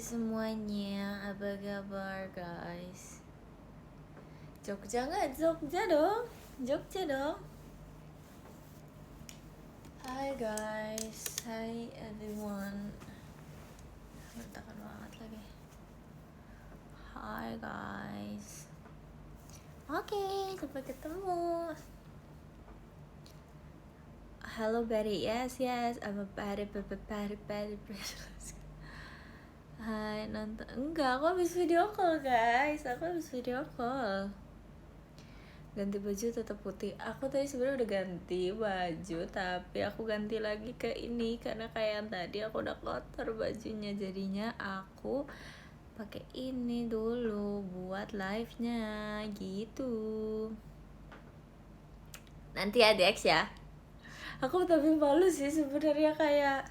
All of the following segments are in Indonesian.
semuanya, apa kabar guys? Jogja nggak? Jogja dong, Jogja dong. Hi guys, hi everyone. Berantakan banget lagi. Hi guys. Oke, sampai ketemu. Hello Betty, yes, I'm a Betty. Hai, nonton. Enggak, aku habis video call guys. Ganti baju tetap putih. Aku tadi sebenarnya udah ganti baju, tapi aku ganti lagi ke ini karena kayak yang tadi aku udah kotor bajunya, jadinya aku pakai ini dulu buat live-nya gitu. Nanti ada X ya. Aku tapi malu sih sebenarnya, kayak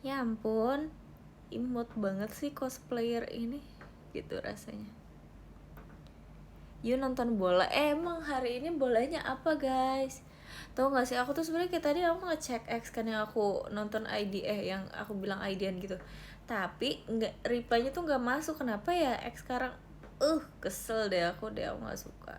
ya ampun, imut banget sih cosplayer ini gitu rasanya. You nonton bola, emang hari ini bolanya apa guys? Tahu nggak sih, aku tuh sebenarnya kayak tadi aku ngecek X kan, yang aku nonton yang aku bilang IDan gitu, tapi nggak, reply-nya tuh nggak masuk. Kenapa ya X sekarang? Kesel deh aku nggak suka.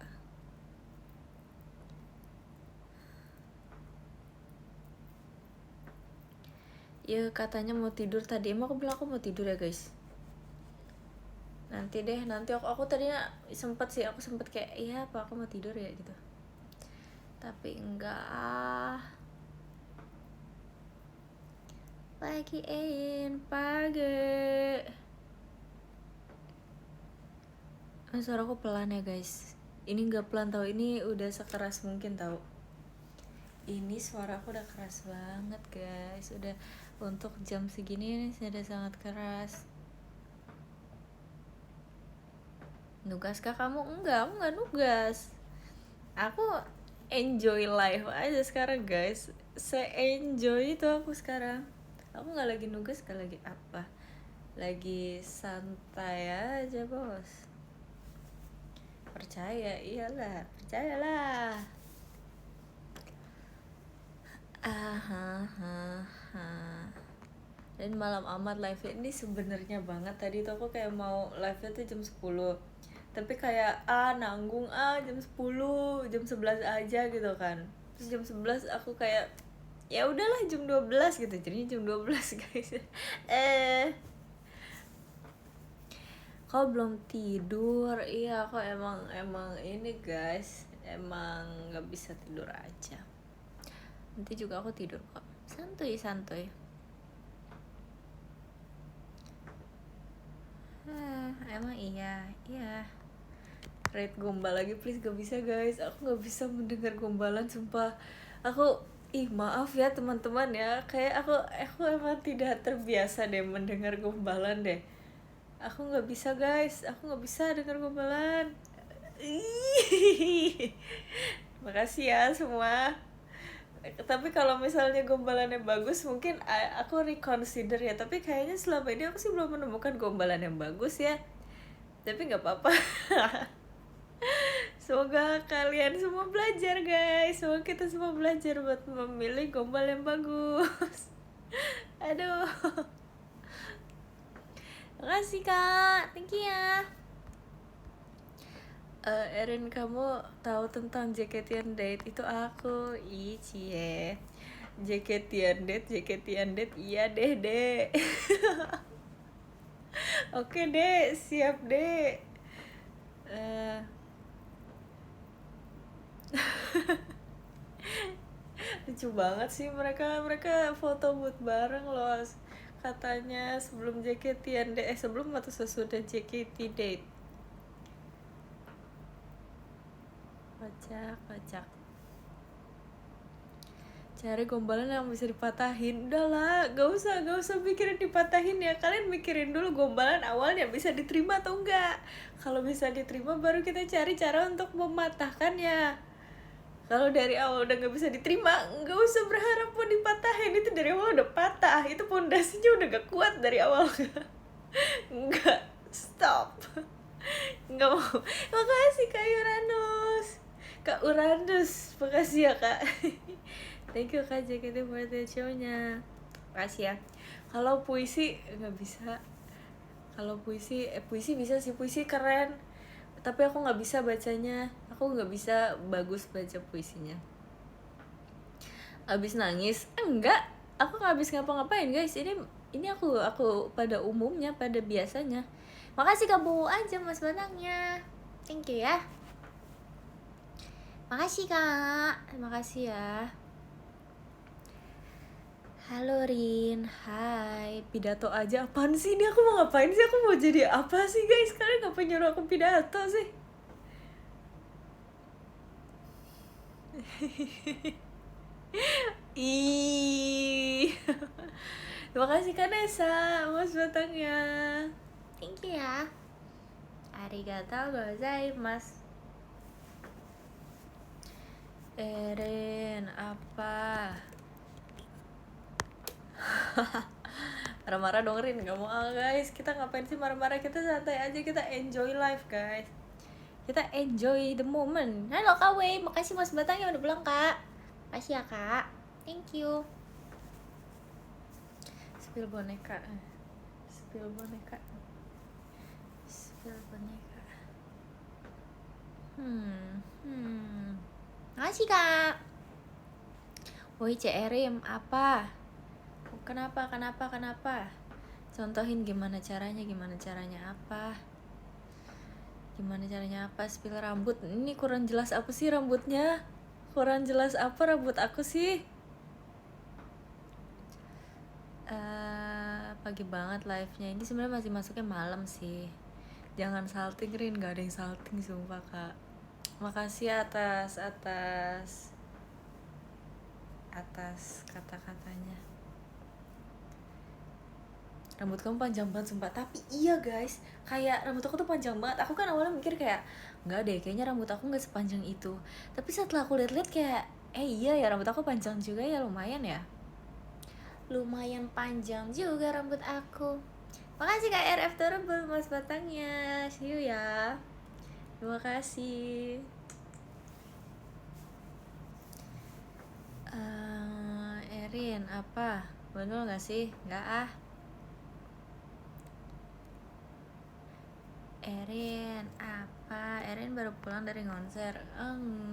Ya katanya mau tidur tadi, emang aku bilang aku mau tidur ya guys. Nanti aku tadinya sempet kayak iya apa aku mau tidur ya gitu, tapi enggak lagi pagi. Suara aku pelan ya guys, ini nggak pelan tau, ini udah sekeras mungkin tau. Ini suara aku udah keras banget guys, udah untuk jam segini ini sudah sangat keras. Nugas kah kamu? Enggak, aku nggak nugas. Aku enjoy life aja sekarang guys, se-enjoy itu aku sekarang. Aku nggak lagi nugas, nggak lagi apa, lagi santai aja bos. Percayalah. Dan malam amat live ini sebenarnya banget. Tadi tuh aku kayak mau live-nya tuh jam 10, tapi kayak nanggung jam 10, jam 11 aja gitu kan. Terus jam 11 aku kayak ya udahlah jam 12 gitu. Jadinya jam 12 guys. Kau belum tidur? Iya, aku emang ini guys, emang nggak bisa tidur aja. Nanti juga aku tidur kok, santuy. Emang iya. Rate gombal lagi please, gak bisa guys, aku gak bisa mendengar gombalan sumpah. Aku maaf ya teman-teman ya, kayak aku emang tidak terbiasa deh mendengar gombalan deh. Aku nggak bisa guys, aku nggak bisa dengar gombalan. Makasih ya semua. Tapi kalau misalnya gombalannya bagus mungkin aku reconsider ya, tapi kayaknya selama ini aku sih belum menemukan gombalan yang bagus ya. Tapi nggak apa-apa. Semoga kalian semua belajar guys, semoga kita semua belajar buat memilih gombal yang bagus. Aduh. Makasih kak, thank you ya. Erin, kamu tahu tentang JKT Date? Itu aku, cie. JKT Date, iya deh. Oke deh, siap deh. Lucu banget sih mereka foto booth bareng loh. Katanya sebelum JKT Date, sebelum atau sesudah JKT Date. Kocak. Cari gombalan yang bisa dipatahin. Udahlah, gak usah mikirin dipatahin ya. Kalian mikirin dulu gombalan awalnya bisa diterima atau enggak. Kalau bisa diterima baru kita cari cara untuk mematahkannya. Kalau dari awal udah gak bisa diterima, gak usah berharap mau dipatahin. Itu dari awal udah patah, itu pondasinya udah gak kuat dari awal. Enggak, stop. Enggak mau. Makasih Kak Uranus, makasih ya kak. Thank you kak JKT48 show-nya. Makasih ya. Kalau puisi nggak bisa. Kalau puisi bisa sih, puisi keren, tapi aku nggak bisa bacanya, aku nggak bisa bagus baca puisinya. Abis nangis enggak, aku nggak habis ngapa-ngapain guys, ini aku pada umumnya, pada biasanya. Makasih Kak Bu aja Mas Batangnya, thank you ya. Makasih Kak, terima kasih ya. Halo Rin, hai. Pidato aja, apaan sih ini, aku mau ngapain sih, aku mau jadi apa sih guys, kalian ngapa nyuruh aku pidato sih? Ih. Terima kasih Kanesa, Mas Batangnya. Thank you ya. Arigatou gozaimasu. Eren, apa? Marah-marah dong Rin, gak mau guys. Kita ngapain sih marah-marah, kita santai aja, kita enjoy life guys. Kita enjoy the moment. Halo Kak Wei, makasih Mas Batangnya udah pulang Kak. Makasih ya Kak, thank you. Spill boneka. Spill boneka. Spill boneka. Makasih Kak. Woi CRM, apa? Kenapa? Contohin gimana caranya apa? Gimana caranya apa? Spill rambut. Ini kurang jelas apa sih rambutnya? Kurang jelas apa rambut aku sih? Pagi banget live-nya. Ini sebenarnya masih masuknya malam sih. Jangan salting Rin, gak ada yang salting sumpah Kak. Makasih atas kata-katanya. Rambut kamu panjang banget sumpah. Tapi iya guys, kayak rambut aku tuh panjang banget. Aku kan awalnya mikir kayak nggak deh, kayaknya rambut aku nggak sepanjang itu. Tapi setelah aku lihat-lihat kayak iya ya, rambut aku panjang juga ya, lumayan ya. Lumayan panjang juga rambut aku. Makasih Kak RF Terrible Mas Batangnya. See you ya. Terima kasih. Erin, apa? Bandul gak sih? Nggak ah. Erin, apa? Erin baru pulang dari konser.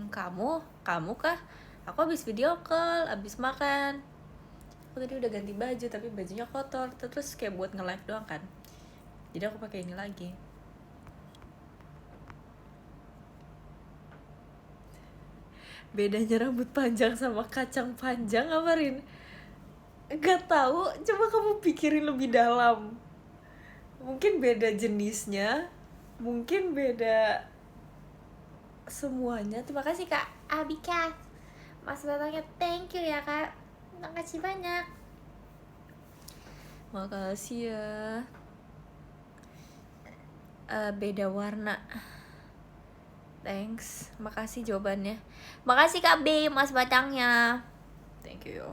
Kamu kah? Aku habis video call, habis makan. Aku tadi udah ganti baju, tapi bajunya kotor. Terus kayak buat nge-live doang kan. Jadi aku pakai ini lagi. Bedanya rambut panjang sama kacang panjang apa Rin? Gak tahu, coba kamu pikirin lebih dalam. Mungkin beda jenisnya, mungkin beda semuanya. Terima kasih Kak Abika, Mas Batangnya, thank you ya Kak, makasih banyak. Makasih ya. Beda warna. Thanks, makasih jawabannya. Makasih Kak B, Mas Batangnya. Thank you.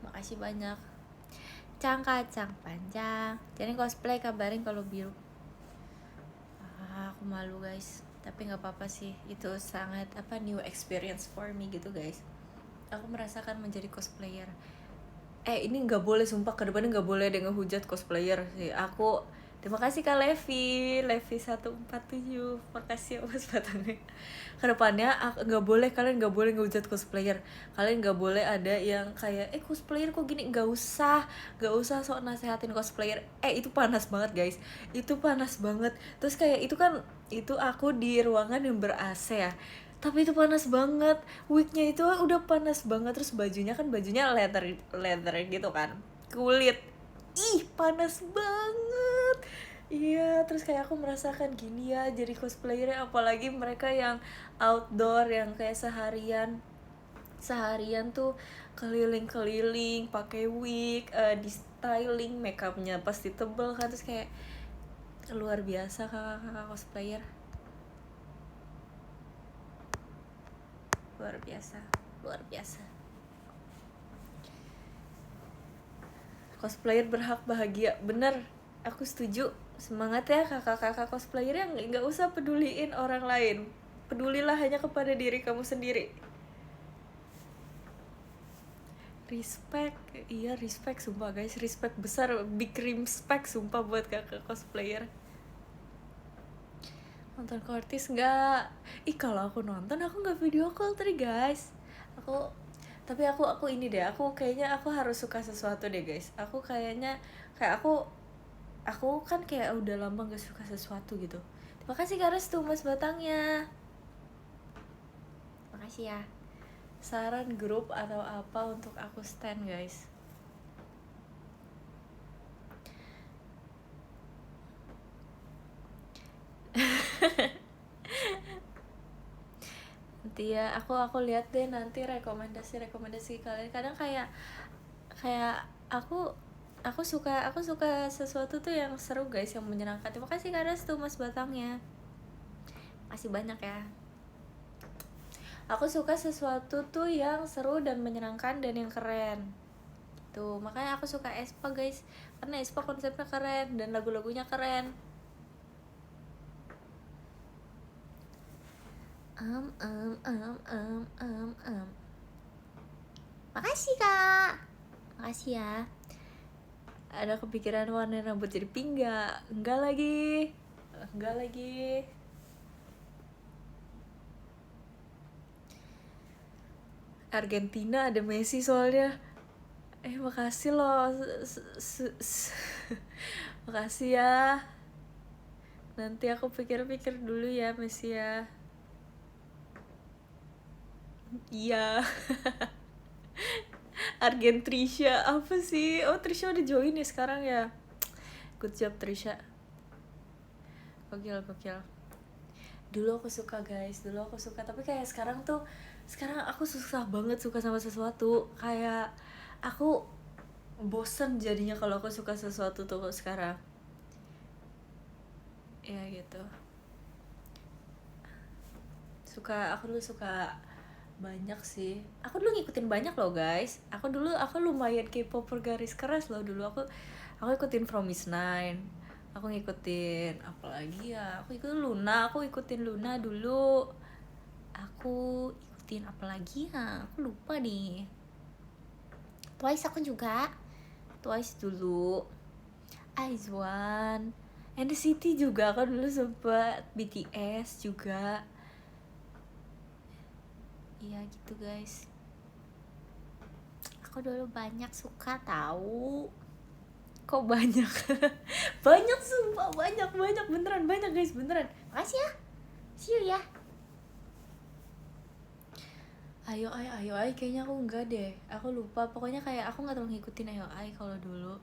Makasih banyak. Kacang panjang. Jadi cosplay kabarin kalau biru. Aku malu guys. Tapi nggak apa-apa sih. Itu sangat new experience for me gitu guys. Aku merasakan menjadi cosplayer. Ini nggak boleh sumpah, kedepannya nggak boleh ada ngehujat cosplayer sih. Terima kasih Kak Levi 147. Makasih ya Mas Batangnya. Kedepannya kalian nggak boleh ngehujat cosplayer. Kalian nggak boleh ada yang kayak cosplayer kok gini. Nggak usah sok nasehatin cosplayer. Itu panas banget guys. Itu panas banget. Terus kayak itu aku di ruangan yang ber-AC ya. Tapi itu panas banget. Wignya itu udah panas banget. Terus bajunya leather gitu kan. Kulit. Panas banget. Iya, terus kayak aku merasakan gini ya jadi cosplayernya, apalagi mereka yang outdoor yang kayak seharian tuh keliling-keliling pakai wig, di styling, makeupnya pasti tebel kan, terus kayak luar biasa kakak-kakak cosplayer. Luar biasa. Cosplayer berhak bahagia, bener, aku setuju. Semangat ya kakak-kakak cosplayer yang nggak usah peduliin orang lain, pedulilah hanya kepada diri kamu sendiri. Respect, iya respect sumpah guys, respect besar, big respect sumpah buat kakak cosplayer. Nonton Kortis nggak? Ih kalau aku nonton aku nggak video call tadi guys. Tapi aku ini deh, aku kayaknya aku harus suka sesuatu deh guys. Aku kayaknya kayak aku kan kayak udah lama gak suka sesuatu gitu. Terima kasih karena tuh mas batangnya. Makasih ya. Saran grup atau apa untuk aku stand guys. Nanti ya aku lihat deh nanti rekomendasi kalian. Kadang kayak aku suka sesuatu tuh yang seru guys, yang menyenangkan. Terima kasih karena tuh mas batangnya. Makasih banyak ya. Aku suka sesuatu tuh yang seru dan menyenangkan dan yang keren. Tuh, makanya aku suka aespa guys. Karena aespa konsepnya keren dan lagu-lagunya keren. Makasih kak. Makasih ya. Ada kepikiran warna rambut jadi pink gak? Enggak lagi. Argentina ada Messi soalnya. Makasih loh. Makasih ya. Nanti aku pikir-pikir dulu ya Messi ya. Iya. Argentrisha apa sih? Oh Trisha udah join ya sekarang ya. Good job Trisha. Gokil. Dulu aku suka guys, tapi kayak sekarang aku susah banget suka sama sesuatu. Kayak aku bosen jadinya kalau aku suka sesuatu tuh sekarang. Ya gitu. Aku dulu suka banyak sih. Aku dulu ngikutin banyak loh guys. Aku lumayan K-popper garis keras loh dulu. Aku ikutin Fromis_9. Aku ngikutin apalagi ya? Aku ikutin Luna dulu. Aku ikutin apalagi ya? Aku lupa nih. Twice aku juga. Twice dulu. IZ*ONE. NCT juga aku dulu sempet. BTS juga. Iya gitu guys. Aku dulu banyak suka tahu. Kok banyak? Banyak sumpah, banyak beneran banyak guys, beneran. Makasih ya. See you ya. Ayo kayaknya aku enggak deh. Aku lupa. Pokoknya kayak aku enggak terlalu ngikutin Ayo kalau dulu.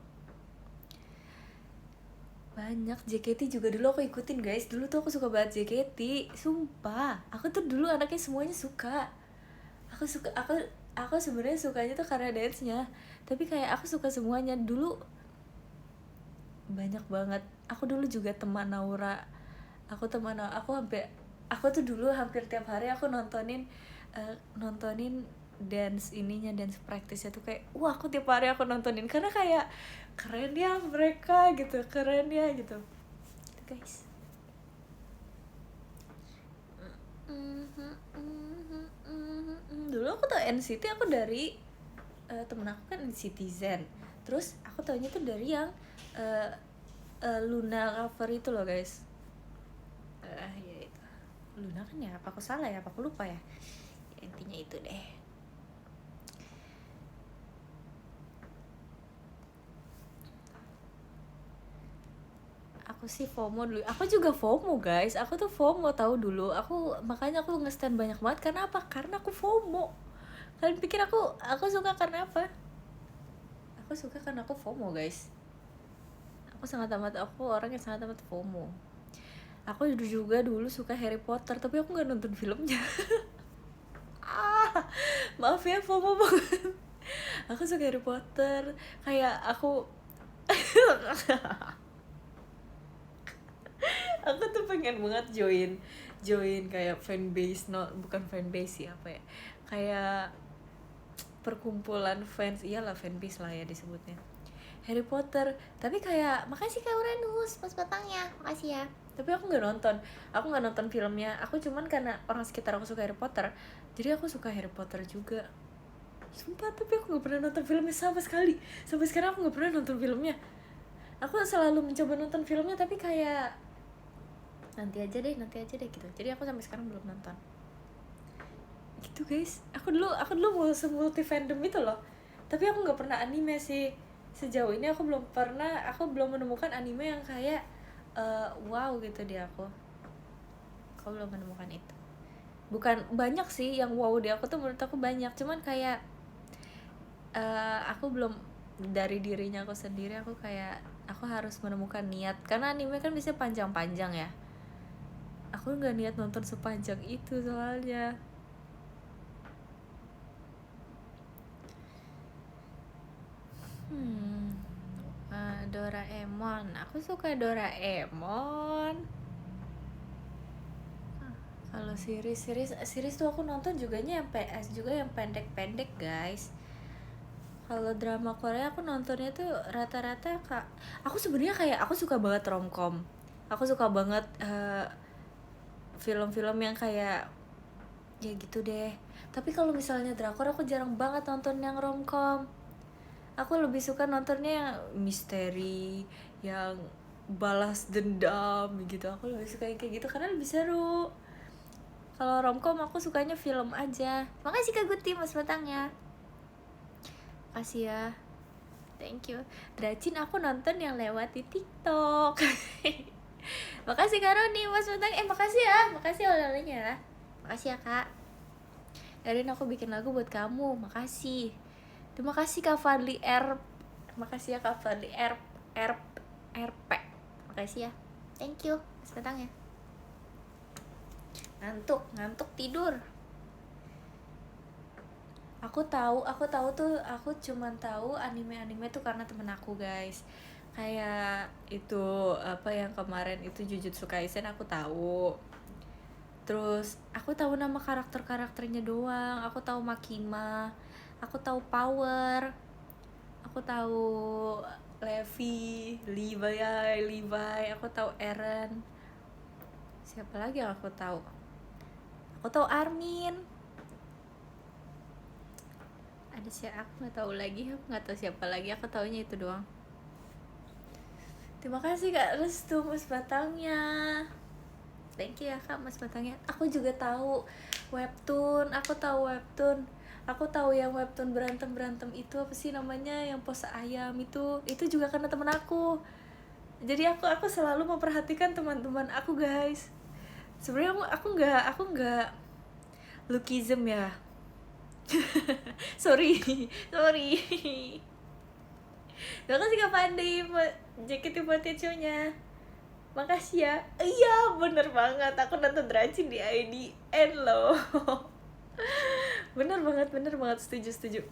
Banyak JKT juga dulu aku ikutin guys. Dulu tuh aku suka banget JKT. Sumpah. Aku tuh dulu anaknya semuanya suka. Aku sebenarnya sukanya tuh karena dance-nya. Tapi kayak aku suka semuanya. Dulu banyak banget. Aku dulu juga teman Naura. Aku tuh dulu hampir tiap hari aku nontonin dance practice-nya tuh kayak aku tiap hari aku nontonin karena kayak keren ya mereka gitu, guys. Dulu aku tau NCT aku dari temen aku kan Citizen, terus aku taunya tuh dari yang Luna cover itu loh guys. Ya itu Luna kan ya, apa aku salah ya, apa aku lupa ya, intinya itu deh. Aku sih FOMO dulu. Aku juga FOMO guys. Aku tuh FOMO tahu dulu. Makanya aku nge-stand banyak banget. Karena apa? Karena aku FOMO. Kalian pikir aku suka karena apa? Aku suka karena aku FOMO guys. Aku orang yang sangat amat FOMO. Aku juga dulu suka Harry Potter, tapi aku nggak nonton filmnya. Maaf ya, FOMO banget. Aku suka Harry Potter, kayak aku tuh pengen banget join kayak fanbase, bukan fanbase sih, apa ya, kayak perkumpulan fans, iyalah fanbase lah ya disebutnya, Harry Potter. Tapi kayak makasih Kak Uranus pas batangnya, makasih ya. Tapi aku nggak nonton filmnya. Aku cuman karena orang sekitar aku suka Harry Potter, jadi aku suka Harry Potter juga Sumpah, tapi aku nggak pernah nonton filmnya sama sekali. Sampai sekarang aku nggak pernah nonton filmnya. Aku selalu mencoba nonton filmnya tapi kayak nanti aja deh gitu. Jadi aku sampai sekarang belum nonton. Gitu guys, aku dulu mau multi fandom itu loh. Tapi aku nggak pernah anime sih. Sejauh ini aku belum menemukan anime yang kayak wow gitu di aku. Aku belum menemukan itu. Bukan banyak sih yang wow di aku tuh, menurut aku banyak, cuman kayak aku belum, dari dirinya aku sendiri, aku kayak aku harus menemukan niat, karena anime kan bisa panjang-panjang ya. Aku nggak niat nonton sepanjang itu soalnya. Doraemon, aku suka Doraemon. Kalau series tuh aku nonton juganya yang PS juga, yang pendek-pendek guys. Kalau drama Korea aku nontonnya tuh rata-rata aku sebenarnya kayak aku suka banget romcom. Aku suka banget film-film yang kayak ya gitu deh. Tapi kalau misalnya drakor aku jarang banget nonton yang romcom. Aku lebih suka nontonnya yang misteri, yang balas dendam gitu. Aku lebih suka yang kayak gitu karena lebih seru. Kalau romcom aku sukanya film aja. Makasih Kak Guti mas batangnya. Makasih ya. Thank you. Dracin aku nonton yang lewat di TikTok. Makasih Kak Roni mas batang. Makasih ya. Makasih oleh-olehnya. Makasih ya Kak. Erin aku bikin lagu buat kamu. Makasih. Terima kasih Kak Fadli R. Makasih ya Kak Fadli RP. Makasih ya. Thank you mas batang ya. Ngantuk tidur. Aku tahu tuh, aku cuman tahu anime tuh karena temen aku guys. Kayak itu apa yang kemarin itu Jujutsu Kaisen aku tahu. Terus aku tahu nama karakternya doang. Aku tahu Makima, aku tahu Power, aku tahu Levi, aku tahu Eren. Siapa lagi yang aku tahu? Aku tahu Armin. Ada siapa? Aku nggak tahu siapa lagi. Aku taunya itu doang. Terima kasih Kak Restu mas batangnya. Thank you ya Kak mas batangnya. Aku juga tahu webtoon. Aku tahu yang webtoon berantem itu apa sih namanya, yang pose ayam itu juga karena temen aku. Jadi aku selalu memperhatikan teman-teman aku guys. Sebenarnya aku nggak lookism ya. sorry. Terima kasih Kak Pandi JKT48-nya. Makasih ya. Iya bener banget, aku nonton Dracin di IDN loh. bener banget, setuju.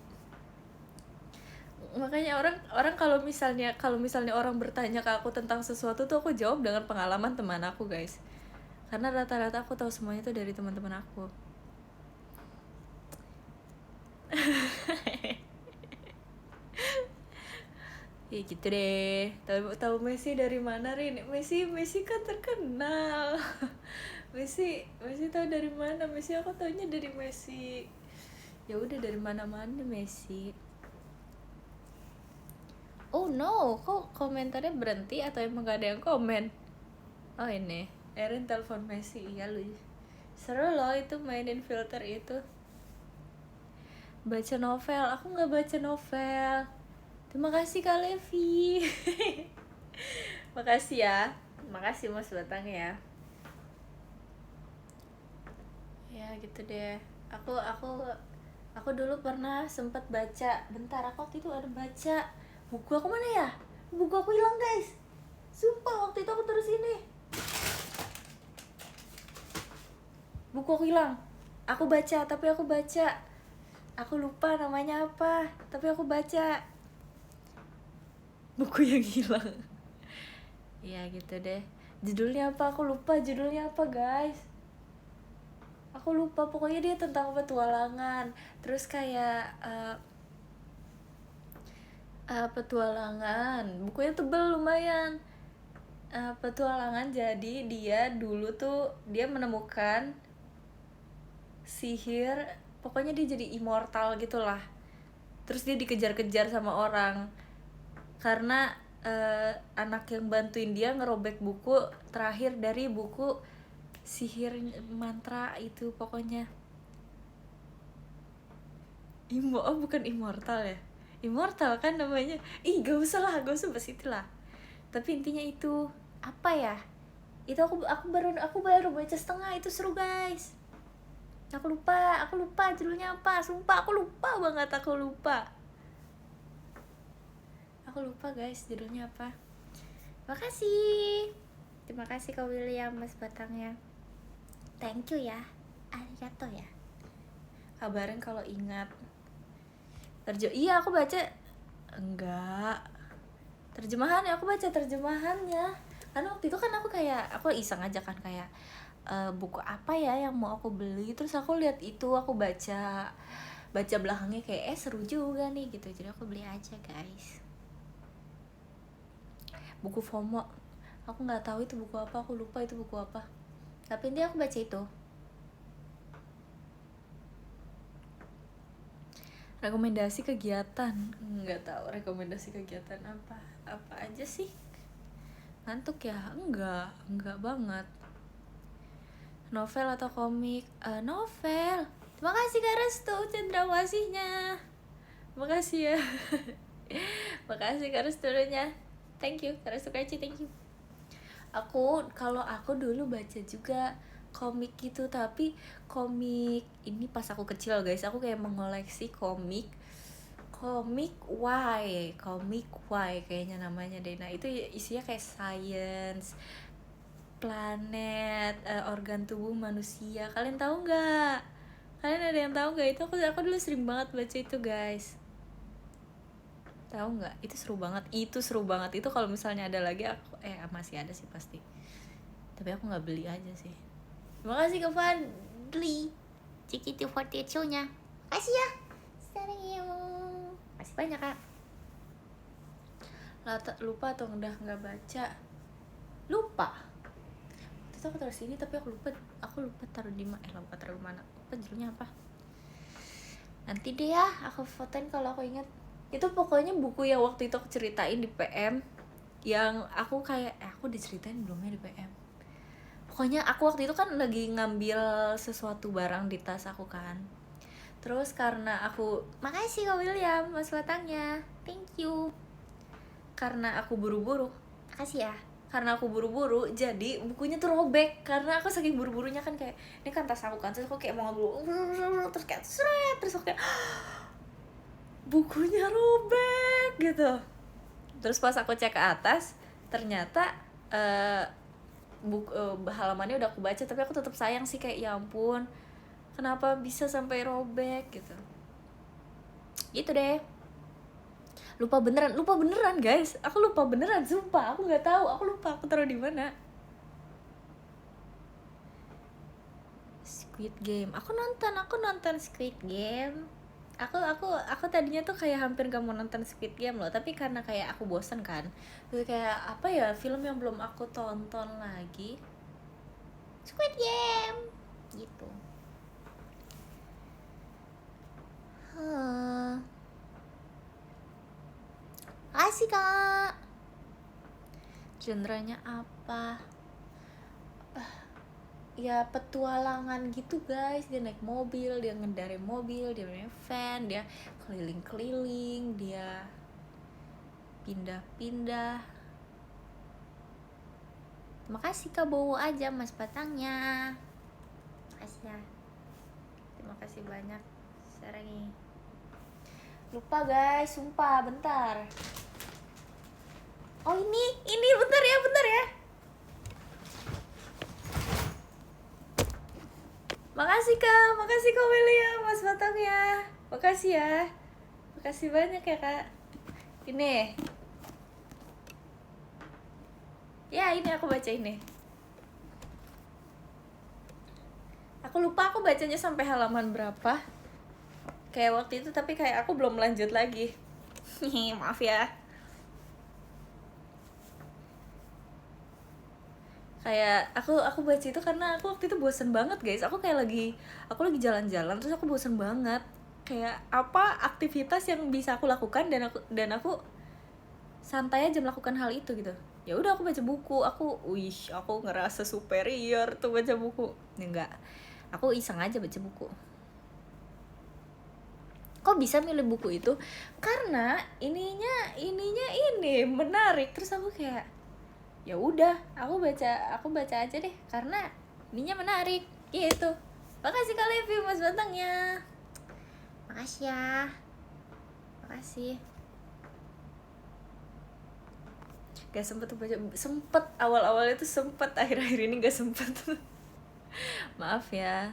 Makanya orang kalau misalnya orang bertanya ke aku tentang sesuatu tuh aku jawab dengan pengalaman teman aku guys, karena rata-rata aku tahu semuanya tuh dari teman-teman aku. Ya gitu deh. Tahu Messi dari mana Rin? Messi kan terkenal. Messi tahu dari mana? Messi aku taunya dari Messi. Ya udah dari mana-mana Messi. Oh no, kok komentarnya berhenti atau emang gak ada yang komen? Oh ini, Erin telepon Messi. Iya lu. Seru loh itu mainin filter itu. Baca novel, aku nggak baca novel. Terima kasih Kak Levi. Makasih ya. Makasih Mas Batang ya. Ya gitu deh. Aku dulu pernah sempat baca. Bentar, aku waktu itu ada baca. Buku aku mana ya? Buku aku hilang guys. Sumpah waktu itu aku terus ini. Buku aku hilang. Aku baca. Aku lupa namanya apa, tapi aku baca. Buku yang hilang. Ya gitu deh. Judulnya apa? Aku lupa judulnya apa guys. Aku lupa, pokoknya dia tentang petualangan. Terus kayak petualangan. Bukunya tebel lumayan. Petualangan, jadi dia dulu tuh dia menemukan sihir. Pokoknya dia jadi immortal gitulah. terus dia dikejar-kejar sama orang karena anak yang bantuin dia ngerobek buku terakhir dari buku sihir mantra itu pokoknya. Bukan immortal ya, immortal kan namanya. Gak usah bahas itulah. Tapi intinya itu apa ya, itu aku baru baca setengah, itu seru guys. Aku lupa judulnya apa, sumpah aku lupa banget, aku lupa guys judulnya apa. Terima kasih Kak William Mas Batangnya, thank you ya, arigato ya, kabarin kalau ingat. Iya aku baca, enggak terjemahan ya, aku baca terjemahannya karena waktu itu kan aku iseng aja kan kayak buku apa ya yang mau aku beli, terus aku lihat itu, aku baca belakangnya kayak seru juga nih gitu, jadi aku beli aja guys. Buku FOMO, aku nggak tahu itu buku apa, aku lupa itu buku apa, tapi intinya aku baca itu. Rekomendasi kegiatan, nggak tahu rekomendasi kegiatan apa aja sih. Ngantuk ya? Enggak banget. Novel atau komik? Novel. Terima kasih Kak Restu cendrawasihnya. Makasih ya. Makasih Kak Restu nya. Thank you Kak Restu Kaci, thank you. Kalau aku dulu baca juga komik gitu, tapi komik ini pas aku kecil guys, aku kayak mengoleksi komik Y kayaknya namanya deh. Nah itu isinya kayak science, planet, organ tubuh manusia. Kalian tahu nggak? Kalian ada yang tahu nggak itu? Aku dulu sering banget baca itu guys. Tahu nggak? Itu seru banget. Itu kalau misalnya ada lagi aku masih ada sih pasti. Tapi aku nggak beli aja sih. Terima kasih Kak Fadli. CKT48-nya. Makasih ya. Masih banyak Kak. Lupa atau udah nggak baca? Lupa. Itu aku taruh sini tapi aku lupa taruh di mana. Lupa judulnya apa? Nanti deh ya, aku fotoin kalau aku ingat. Itu pokoknya buku yang waktu itu aku ceritain di PM, yang aku kayak aku diceritain belumnya di PM. Pokoknya aku waktu itu kan lagi ngambil sesuatu barang di tas aku kan. Terus karena makasih Kak William Mas Batangnya, thank you. Karena aku buru-buru, makasih ya. Karena aku buru-buru, jadi bukunya tuh robek. Karena aku saking buru-burunya kan kayak, ini kan tas aku kan, terus aku kayak mau ngambil, terus kayak terus aku kayak bukunya robek gitu. Terus pas aku cek ke atas, ternyata halamannya udah aku baca, tapi aku tetap sayang sih, kayak ya ampun kenapa bisa sampai robek gitu. Gitu deh. Lupa beneran guys, aku lupa beneran sumpah, aku nggak tahu, aku lupa aku taruh di mana. Squid Game, aku nonton Squid Game. Aku tadinya tuh kayak hampir gak mau nonton Squid Game loh, tapi karena kayak aku bosen kan, terus kayak apa ya film yang belum aku tonton lagi, Squid Game gitu. Makasih Kak. Genrenya apa? Ya petualangan gitu guys, dia naik mobil, dia ngendarin mobil, dia naik van, dia keliling-keliling, dia pindah-pindah. Makasih Kak, bawa aja Mas Batangnya. Makasih ya. Terima kasih banyak. Sarangi. Lupa guys, sumpah, bentar. Oh ini bentar ya. Makasih Kak William Mas Batangnya. Makasih ya. Makasih banyak ya Kak. Ini. Ya ini aku baca ini. Aku lupa aku bacanya sampai halaman berapa. Kayak waktu itu, tapi kayak aku belum lanjut lagi. Maaf ya. Kayak aku baca itu karena aku waktu itu bosen banget guys. Aku lagi jalan-jalan terus aku bosen banget. kayak apa aktivitas yang bisa aku lakukan dan aku santai aja melakukan hal itu gitu. Ya udah, aku baca buku, aku ngerasa superior tuh baca buku. Ya enggak, aku iseng aja baca buku. Kok bisa milih buku itu? Karena ininya ini menarik. Terus aku kayak ya udah, aku baca aja deh karena ininya menarik gitu. Makasih Kak Levi Mas Batangnya. Makasih ya. Makasih. Gak sempet tuh baca, sempet awal-awalnya tuh sempet, akhir-akhir ini gak sempet. Maaf ya.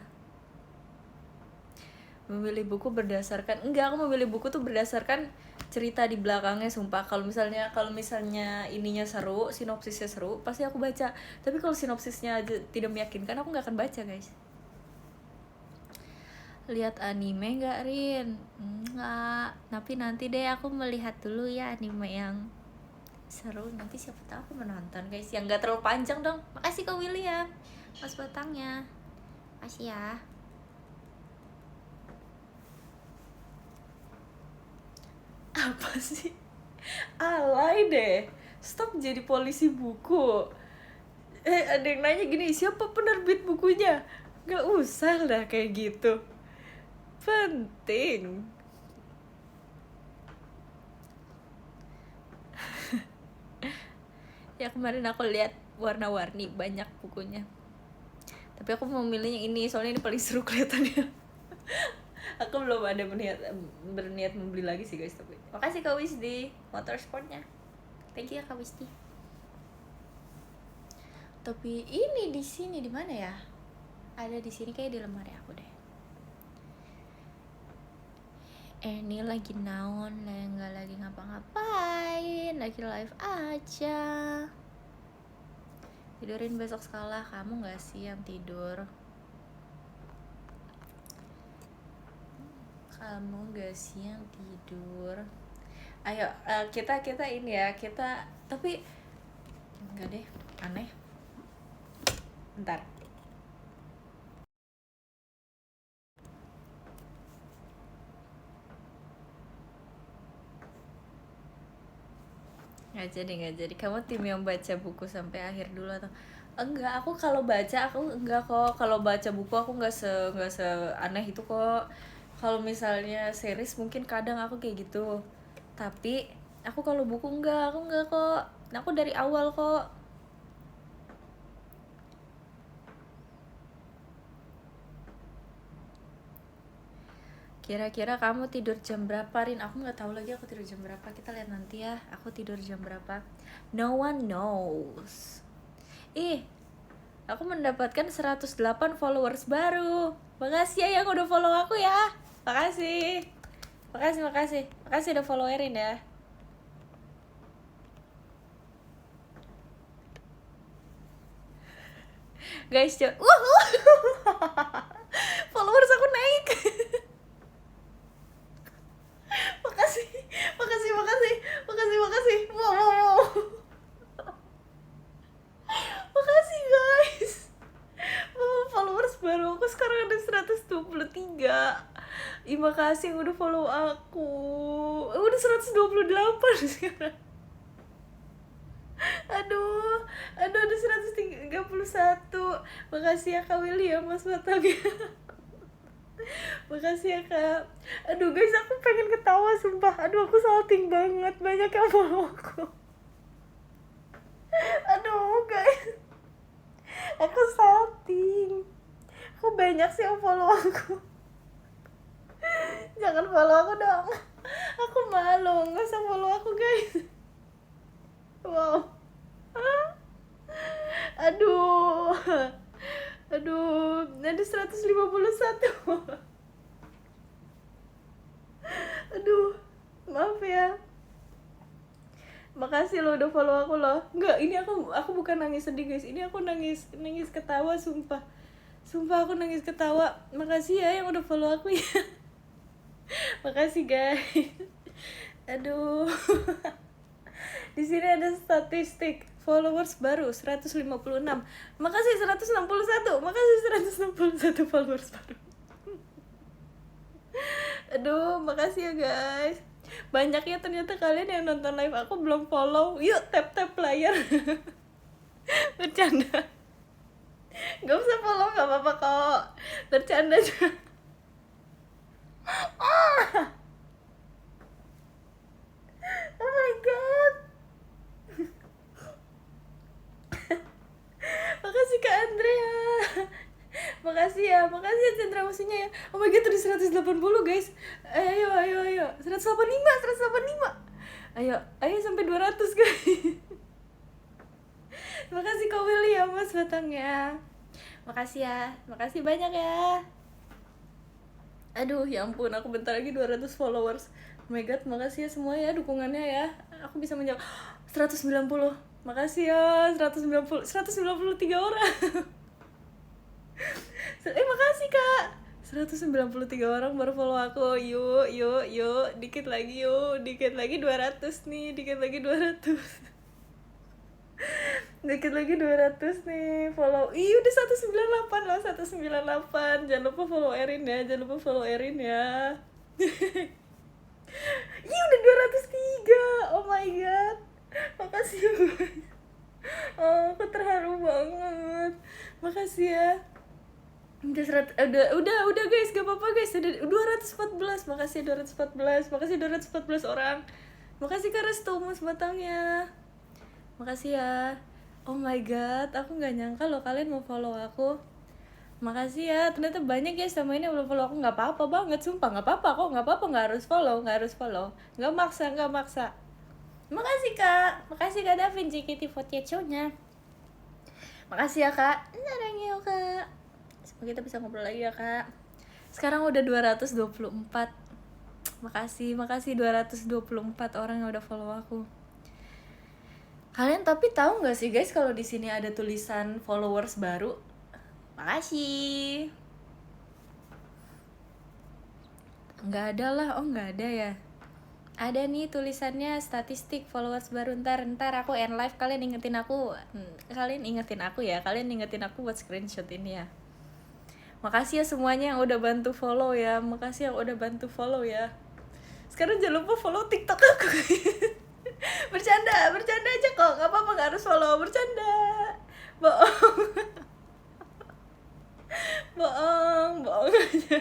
Memilih buku berdasarkan, enggak, aku memilih buku tuh berdasarkan cerita di belakangnya, sumpah. Kalau misalnya ininya seru, sinopsisnya seru, pasti aku baca. Tapi kalau sinopsisnya aja tidak meyakinkan, aku nggak akan baca, guys. Lihat anime nggak, Rin? Enggak, tapi nanti deh aku melihat dulu ya anime yang seru. Nanti siapa tahu aku menonton, guys, yang nggak terlalu panjang dong. Makasih Kak William, Mas Batangnya. Makasih ya. Apa sih? Alay deh. Stop jadi polisi buku. Ada yang nanya gini, siapa penerbit bukunya? Gak usah lah kayak gitu. Penting. Ya kemarin aku lihat warna-warni banyak bukunya. Tapi aku mau milih yang ini, soalnya ini paling seru kelihatannya. Aku belum ada berniat membeli lagi sih, guys. Tapi makasih Kak Wisdi motorsportnya. Thank you ya Kak Wisdi. Tapi ini di sini di mana ya? Ada di sini kayak di lemari aku deh. Ini lagi naon, nggak lagi ngapa-ngapain, lagi live aja. Tidurin besok sekolah, kamu nggak sih yang tidur? Kamu nggak sih yang tidur? Ayo kita ini ya, kita tapi enggak deh, aneh. Bentar. Nggak jadi. Kamu tim yang baca buku sampai akhir dulu atau enggak? Aku kalau baca aku enggak kok. Kalau baca buku aku nggak se aneh itu kok. Kalau misalnya series mungkin kadang aku kayak gitu. Tapi aku kalau buku aku enggak kok. Aku dari awal kok. Kira-kira kamu tidur jam berapa, Rin? Aku nggak tahu lagi aku tidur jam berapa. Kita lihat nanti ya. Aku tidur jam berapa. No one knows. Aku mendapatkan 108 followers baru. Makasih ya yang udah follow aku ya. Makasih. Makasih udah followerin ya. Guys, followers aku naik. Makasih. Wow. Makasih guys. Followers baru aku sekarang ada 123. Makasih yang udah follow aku. Udah 128 sekarang. Aduh, ada 131. Makasih ya Kak William, Mas Batang. Makasih ya Kak. Aduh guys, aku pengen ketawa sumpah. Aduh, aku salting banget, banyak yang follow aku. Aduh guys, aku salting. Kok banyak sih yang follow aku. Jangan follow aku dong, aku malu. Nggak usah follow aku guys. Wow. Aduh, ada 151. Aduh, maaf ya. Makasih lo udah follow aku loh. Enggak, ini aku bukan nangis sedih guys. Ini aku nangis ketawa sumpah. Sumpah aku nangis ketawa. Makasih ya yang udah follow aku ya. Makasih guys. Aduh. Di sini ada statistik followers baru 156. Makasih 161. Makasih 161 followers baru. Aduh, makasih ya guys. Banyak ya ternyata kalian yang nonton live aku belum follow. Yuk tap layar. Bercanda. Gak usah follow, gak apa-apa kok. Bercanda aja. Oh my god. Makasih Kak Andrea. Makasih ya Chandra musuhnya ya. Oh my god, udah 180 guys. Ayo. 185. Ayo sampai 200 guys. Makasih Kak Willy ya mas batangnya. Makasih ya, makasih banyak ya. Aduh ya ampun, aku bentar lagi 200 followers. Oh my god, makasih ya semua ya dukungannya ya. Aku bisa menjawab 190. Makasih ya 193 orang. Makasih Kak. 193 orang baru follow aku. Yuk, dikit lagi 200 nih, dikit lagi 200 nih follow. Udah 198 loh, 198. Jangan lupa follow Erin ya. Udah 203. Oh my god. Makasih ya guys. Oh, aku terharu banget. Makasih ya. Udah guys, gak apa-apa guys. Udah 214. Makasih 214. Makasih 214 orang. Makasih Kak Restu mas batangnya. Makasih ya. Oh my god, aku nggak nyangka loh kalian mau follow aku. Makasih ya, ternyata banyak ya sama ini yang belum follow aku. Nggak apa-apa banget, sumpah nggak apa-apa kok, nggak harus follow, nggak maksa. Makasih Kak Davin JKT48 Makasih ya Kak. Narangnya Kak. Semoga kita bisa ngobrol lagi ya Kak. Sekarang udah 224. Makasih 224 orang yang udah follow aku. Kalian tapi tahu nggak sih guys kalau di sini ada tulisan followers baru? Makasih. Nggak ada lah, nggak ada ya. Ada nih tulisannya statistik followers baru. Ntar aku end live kalian ingetin aku ya. Kalian ingetin aku buat screenshot ini ya. Makasih ya semuanya yang udah bantu follow ya. Sekarang jangan lupa follow TikTok aku. bercanda aja kok, nggak apa-apa, nggak harus follow. Bercanda, bohong aja.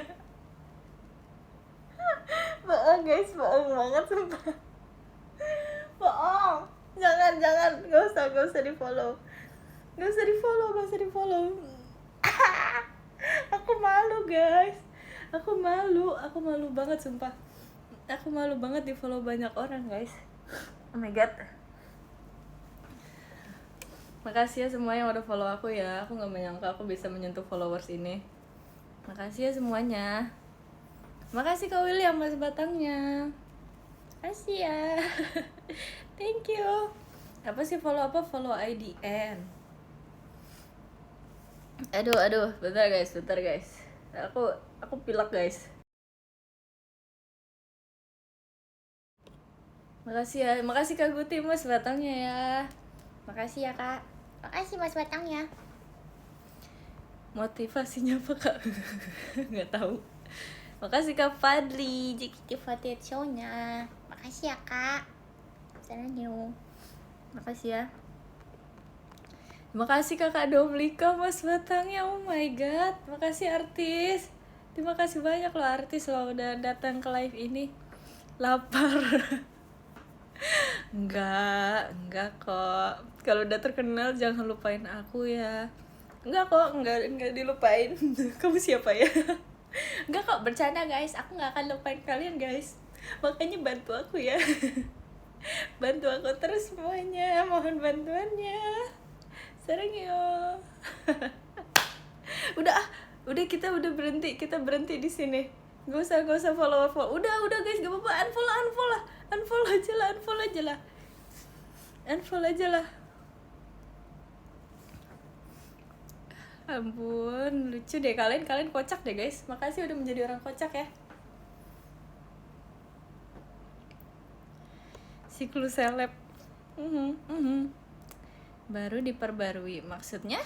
Bohong guys, bohong banget sumpah. Bohong, jangan, nggak usah di follow. Aku malu guys, aku malu banget sumpah. Aku malu banget di follow banyak orang guys. Oh my god. Makasih ya semua yang udah follow aku ya. Aku gak menyangka aku bisa menyentuh followers ini. Makasih ya semuanya. Makasih Kak William mas batangnya. Makasih ya. Thank you. Apa sih follow IDN? Aduh, bentar guys. Aku pilek guys. Makasih Kak Guti mas batangnya ya. Makasih ya Kak. Makasih mas batangnya. Motivasinya apa Kak? Nggak tahu. Makasih Kak Fadli JKT48 show-nya. Makasih ya Kak. Makasih ya. Makasih Kakak Domlika mas batangnya. Oh my god. Makasih artis. Terima kasih banyak loh artis loh udah datang ke live ini. Lapar. Enggak kok. Kalau udah terkenal jangan lupain aku ya. Enggak dilupain. Kamu siapa ya? Enggak kok, bercanda guys. Aku nggak akan lupain kalian guys. Makanya bantu aku ya. Bantu aku terus semuanya. Mohon bantuannya. Sarang yo. Udah kita berhenti di sini. Gak usah follow. Udah guys, gak apa-apa. Unfollow aja lah. Ampun, lucu deh kalian kocak deh guys. Makasih udah menjadi orang kocak ya. Siklus seleb. Baru diperbarui maksudnya?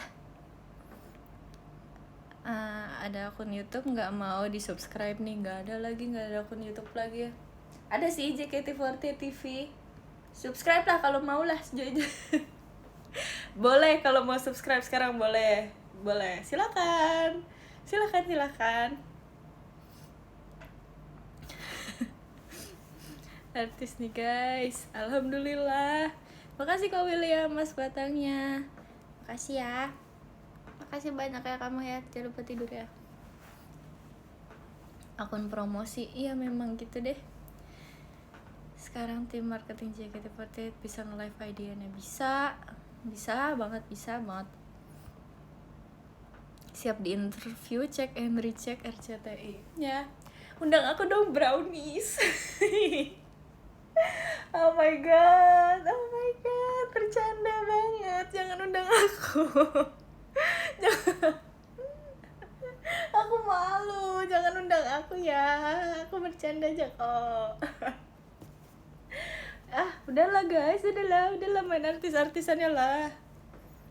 ada akun YouTube nggak mau di subscribe nih, nggak ada akun YouTube lagi ya. Ada sih JKT48 TV, subscribe lah kalau mau lah. Boleh kalau mau subscribe sekarang, boleh silakan. Artis nih guys, alhamdulillah. Makasih Kak William Mas Batangnya, makasih ya, makasih banyak ya kamu ya, jangan lupa tidur ya. Akun promosi, iya memang gitu deh. Sekarang tim marketing JKT48 bisa nge-live IDN-nya, bisa banget. Siap di interview, check and recheck RCTI ya. Undang aku dong brownies. Oh my god, bercanda banget, jangan undang aku. Aku malu, jangan undang aku ya, aku bercanda aja kok. Udahlah guys, udahlah main artis-artisannya lah.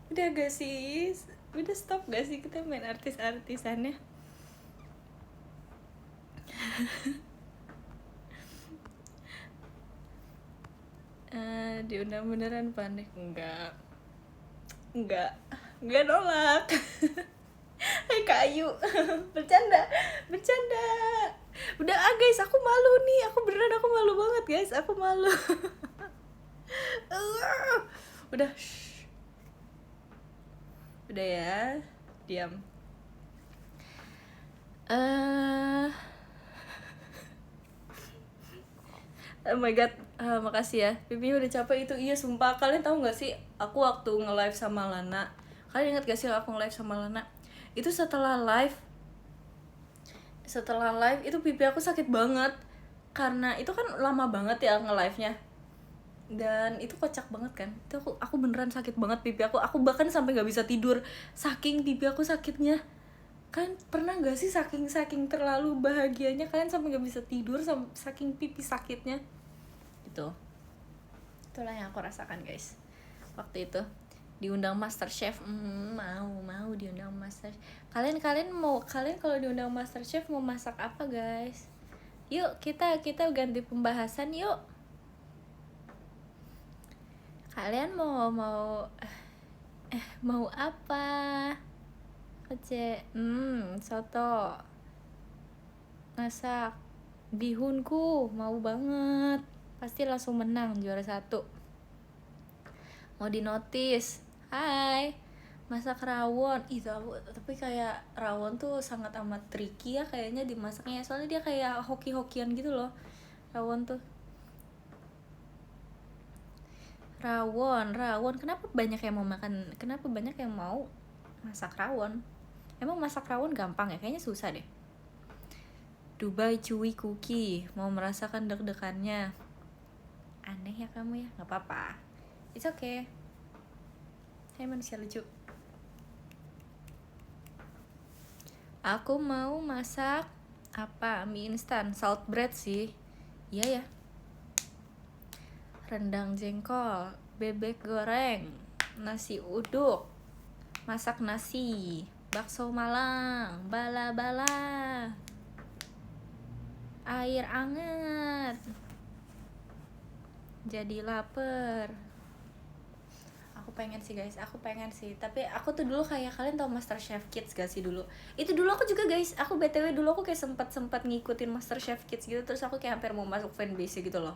Udah gak sih, udah stop gak sih kita main artis-artisannya. Diundang beneran panik? Enggak nolak. Hai kayu. bercanda udah guys, aku malu nih, aku malu banget guys, aku malu. Udah ya, diam. Oh my god, makasih ya. Pipi udah capek itu. Iya sumpah, kalian tahu nggak sih? Aku waktu nge-live sama Lana, kalian ingat gak sih aku nge-live sama Lana? Itu setelah live itu pipi aku sakit banget. Karena itu kan lama banget ya nge-live-nya. Dan itu kocak banget kan. Itu aku beneran sakit banget pipi aku. Aku bahkan sampai nggak bisa tidur saking pipi aku sakitnya. Kalian pernah gak sih saking terlalu bahagianya kalian sampai nggak bisa tidur saking pipi sakitnya? Itulah yang aku rasakan guys waktu itu. Diundang MasterChef, mau diundang MasterChef. Kalian kalau diundang MasterChef mau masak apa guys? Yuk kita ganti pembahasan yuk. Kalian mau apa? Soto, masak bihunku, mau banget, pasti langsung menang juara 1. Mau di notice, hai, masak rawon. Tapi kayak rawon tuh sangat amat tricky ya kayaknya dimasaknya, soalnya dia kayak hoki-hokian gitu loh rawon tuh. Rawon, kenapa banyak yang mau masak rawon? Emang masak rawon gampang ya? Kayaknya susah deh. Dubai Chewy Cookie, mau merasakan deg-degannya. Aneh ya kamu ya, nggak apa-apa, it's okay. Saya manusia lucu. Aku mau masak apa? Mie instan, salt bread sih. Iya ya. Rendang jengkol, bebek goreng, nasi uduk, masak nasi, bakso Malang, bala-bala, air anget. Jadi lapar. Aku pengen sih, tapi aku tuh dulu kayak, kalian tau MasterChef Kids gak sih dulu? Itu dulu aku juga guys, aku BTW dulu aku kayak sempat ngikutin MasterChef Kids gitu, terus aku kayak hampir mau masuk fanbase gitu loh.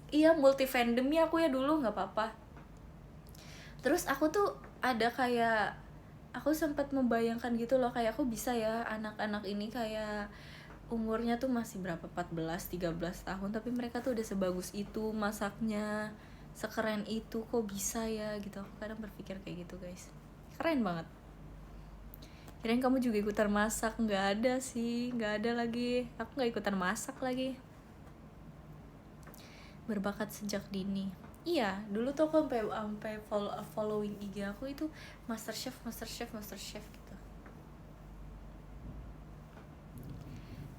Iya, multi fandom ya aku ya dulu, nggak apa-apa. Terus aku tuh ada kayak, aku sempat membayangkan gitu loh, kayak aku bisa ya anak-anak ini kayak umurnya tuh masih berapa, 14-13 tahun, tapi mereka tuh udah sebagus itu masaknya, sekeren itu, kok bisa ya gitu. Aku kadang berpikir kayak gitu guys, keren banget. Kirain kamu juga ikutan masak. Nggak ada sih, nggak ada lagi, aku nggak ikutan masak lagi. Berbakat sejak dini. Iya, dulu tuh aku sampai following IG aku itu MasterChef gitu.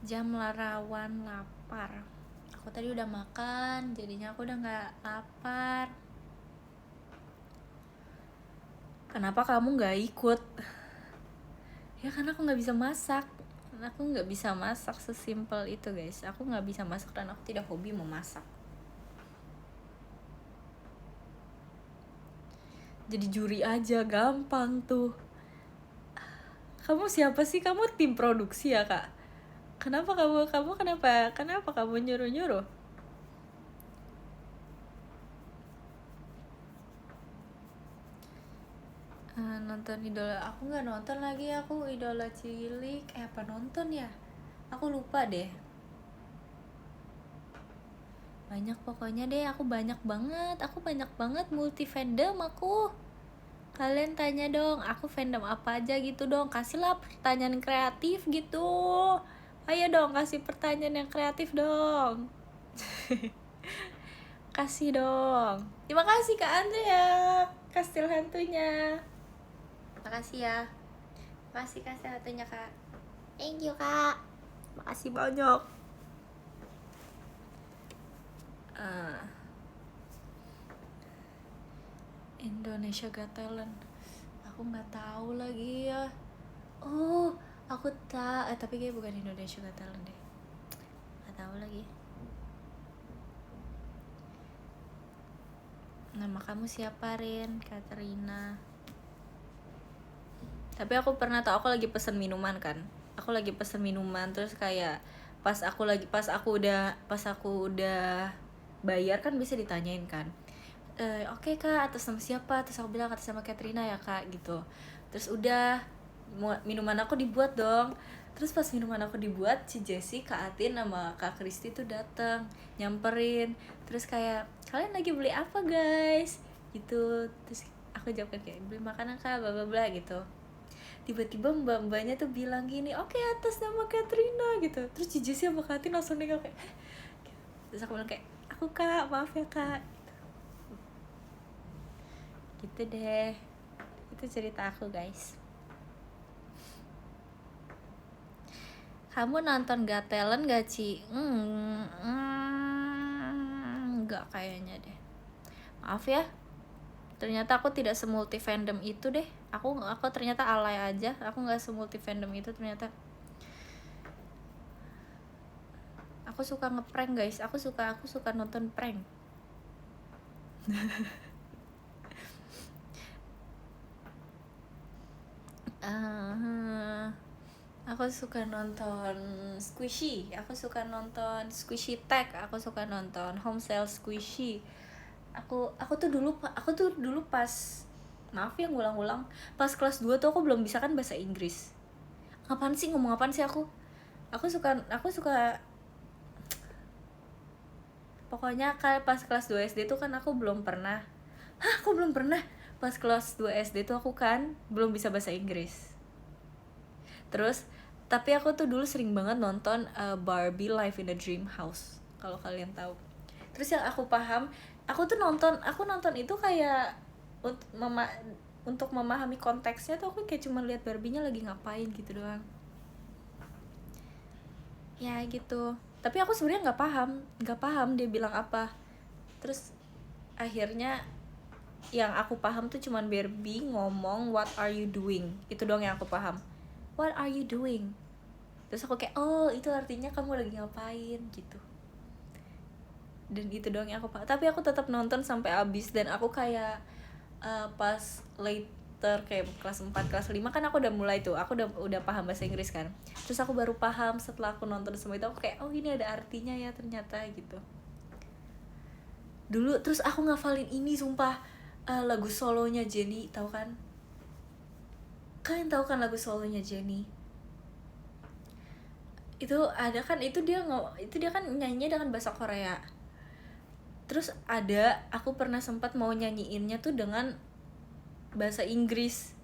Jam larawan lapar. Aku tadi udah makan, jadinya aku udah nggak lapar. Kenapa kamu nggak ikut? Ya karena aku nggak bisa masak. Aku nggak bisa masak, sesimpel itu guys. Aku nggak bisa masak dan aku tidak hobi memasak. Jadi juri aja gampang tuh. Kamu siapa sih? Kamu tim produksi ya kak? Kenapa kenapa kamu nyuruh? Nonton idola, aku nggak nonton lagi. Aku idola cilik apa nonton ya, aku lupa deh. Banyak pokoknya deh, aku banyak banget multi fandom aku. Kalian tanya dong, aku fandom apa aja gitu dong. Kasihlah pertanyaan kreatif gitu. Ayo dong, kasih pertanyaan yang kreatif dong. Kasih dong. Terima kasih Kak Andrea, kastil hantunya. Makasih ya. Makasih kastil hantunya Kak. Thank you Kak. Makasih banyak. Indonesia Got Talent. Aku nggak tahu lagi ya. Oh, aku tahu. Tapi kayak bukan Indonesia Got Talent deh. Nggak tahu lagi. Nama kamu siapa, Rin? Katerina. Tapi aku pernah tahu, aku lagi pesen minuman kan. Aku lagi pesen minuman terus kayak pas aku udah bayar kan bisa ditanyain kan. Oke kak, atas nama siapa? Terus aku bilang atas nama Katrina ya kak gitu. Terus udah minuman aku dibuat dong. Terus pas minuman aku dibuat, si Jessie, Kak Atin sama Kak Kristi tuh dateng nyamperin. Terus kayak, kalian lagi beli apa guys? Gitu. Terus aku jawab kayak, beli makanan kak, bla bla bla gitu. Tiba-tiba mbak-mbaknya tuh bilang gini, oke atas nama Katrina gitu. Terus si Jessie sama Kak Atin langsung nengok kayak, terus aku bilang kayak, aku kak, maaf ya kak gitu deh. Itu cerita aku guys. Kamu nonton Got Talent gak Ci? Enggak kayaknya deh, maaf ya. Ternyata aku tidak semulti fandom itu deh. Aku ternyata alay aja. Aku nggak semulti fandom itu ternyata. Aku suka ngeprank guys. Aku suka nonton prank. Aku suka nonton Squishy. Aku suka nonton Squishy Tag. Aku suka nonton Home Sale Squishy. Aku tuh dulu pas, maaf ya ngulang-ulang, pas kelas 2 tuh aku belum bisa kan bahasa Inggris. Ngomong apaan sih aku suka pokoknya kayak pas kelas 2 SD tuh kan aku belum pernah pas kelas 2 SD tuh aku kan belum bisa bahasa Inggris. Terus tapi aku tuh dulu sering banget nonton Barbie Life in a Dream House, kalau kalian tahu. Terus yang aku paham, aku nonton itu kayak untuk memahami konteksnya tuh aku kayak cuma lihat Barbie-nya lagi ngapain gitu doang. Ya gitu. Tapi aku sebenarnya nggak paham dia bilang apa. Terus akhirnya yang aku paham tuh cuman Barbie ngomong what are you doing, itu doang yang aku paham. What are you doing? Terus aku kayak, oh itu artinya kamu lagi ngapain gitu. Dan itu doang yang aku paham. Tapi aku tetap nonton sampai habis. Dan aku kayak pas later kayak kelas 4, kelas 5 kan aku udah mulai tuh, aku udah paham bahasa Inggris kan. Terus aku baru paham setelah aku nonton semua itu, aku kayak, oh ini ada artinya ya ternyata gitu. Dulu terus aku ngafalin ini sumpah, lagu solonya Jennie, tahu kan? Kalian tahu kan lagu solonya Jennie? Itu ada kan, itu dia kan nyanyinya dengan bahasa Korea. Terus aku pernah sempat mau nyanyiinnya tuh dengan bahasa Inggris.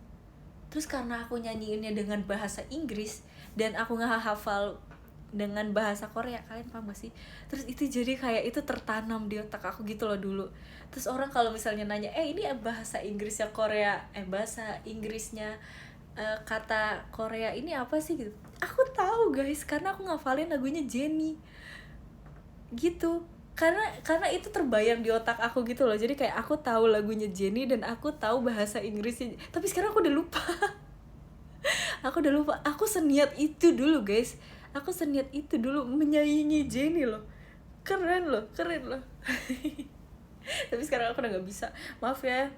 Terus karena aku nyanyiinnya dengan bahasa Inggris dan aku nggak hafal dengan bahasa Korea, kalian paham gak sih? Terus itu jadi kayak itu tertanam di otak aku gitu loh dulu. Terus orang kalau misalnya nanya, ini bahasa Inggrisnya Korea, bahasa Inggrisnya kata Korea ini apa sih gitu, aku tahu guys karena aku ngafalin lagunya Jennie gitu. Karena itu terbayang di otak aku gitu loh. Jadi kayak aku tahu lagunya Jennie dan aku tahu bahasa Inggrisnya, tapi sekarang aku udah lupa. Aku udah lupa, aku seniat itu dulu guys, aku seniat itu dulu menyaingi Jenny loh, keren loh. Tapi sekarang aku udah nggak bisa, maaf ya,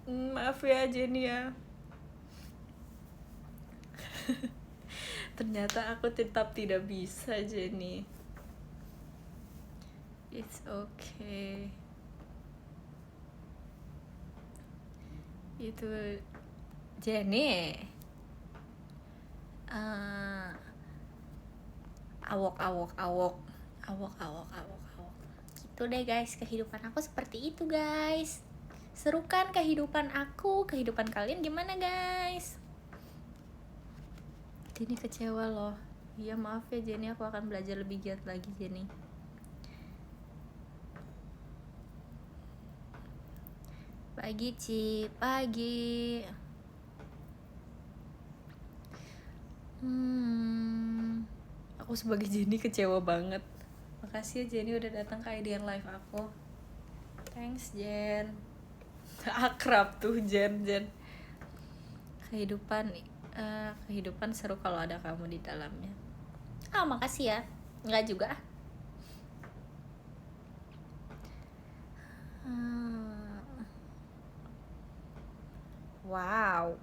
maaf ya Jenny ya. Ternyata aku tetap tidak bisa Jenny. It's okay. Itu Jenny. Awok. Gitu deh guys, kehidupan aku seperti itu guys. Seru kan kehidupan aku? Kehidupan kalian gimana guys? Jenny kecewa loh. Iya maaf ya Jenny, aku akan belajar lebih giat lagi Jenny. Pagi Ci, pagi. Aku sebagai Jenny kecewa banget. Makasih ya Jenny udah datang ke IDN Live aku. Thanks Jen. Akrab tuh Jen. Kehidupan seru kalau ada kamu di dalamnya. Makasih ya. Enggak juga. Wow.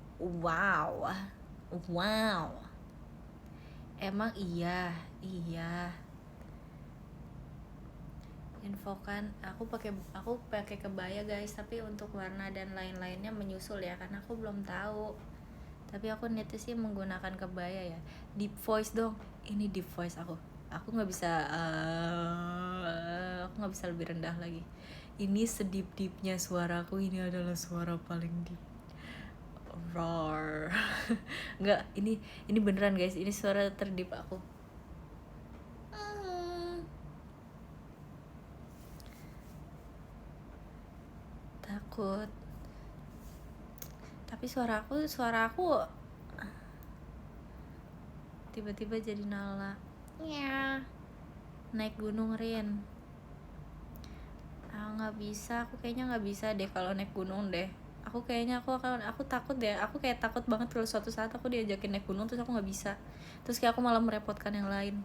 Emang iya. Infokan, aku pakai kebaya guys, tapi untuk warna dan lain-lainnya menyusul ya, karena aku belum tahu. Tapi aku niatnya sih menggunakan kebaya ya. Deep voice dong. Ini deep voice aku nggak bisa aku nggak bisa lebih rendah lagi. Ini sedip-dipnya suaraku, ini adalah suara paling deep. Roar. Nggak, ini beneran guys, ini suara terdip aku. Takut. Tapi suara aku tiba-tiba jadi Nala. Ya. Naik gunung Rin. Nggak bisa, aku kayaknya nggak bisa deh kalau naik gunung deh. Aku takut deh. Aku kayak takut banget kalau suatu saat aku diajakin naik gunung terus aku nggak bisa. Terus kayak aku malah merepotkan yang lain.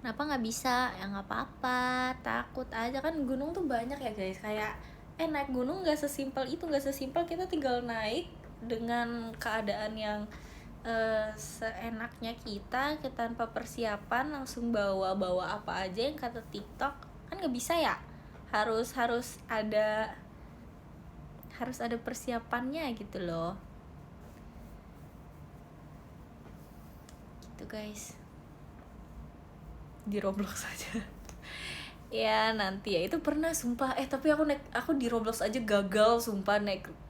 Kenapa nggak bisa? Ya nggak apa-apa, takut aja kan, gunung tuh banyak ya guys. Kayak naik gunung nggak sesimpel itu, nggak sesimpel kita tinggal naik dengan keadaan yang seenaknya kita tanpa persiapan langsung bawa apa aja yang kata TikTok, kan nggak bisa ya. Harus ada persiapannya gitu loh. Gitu guys. Di Roblox aja. Ya nanti ya, itu pernah sumpah. Tapi aku di Roblox aja gagal sumpah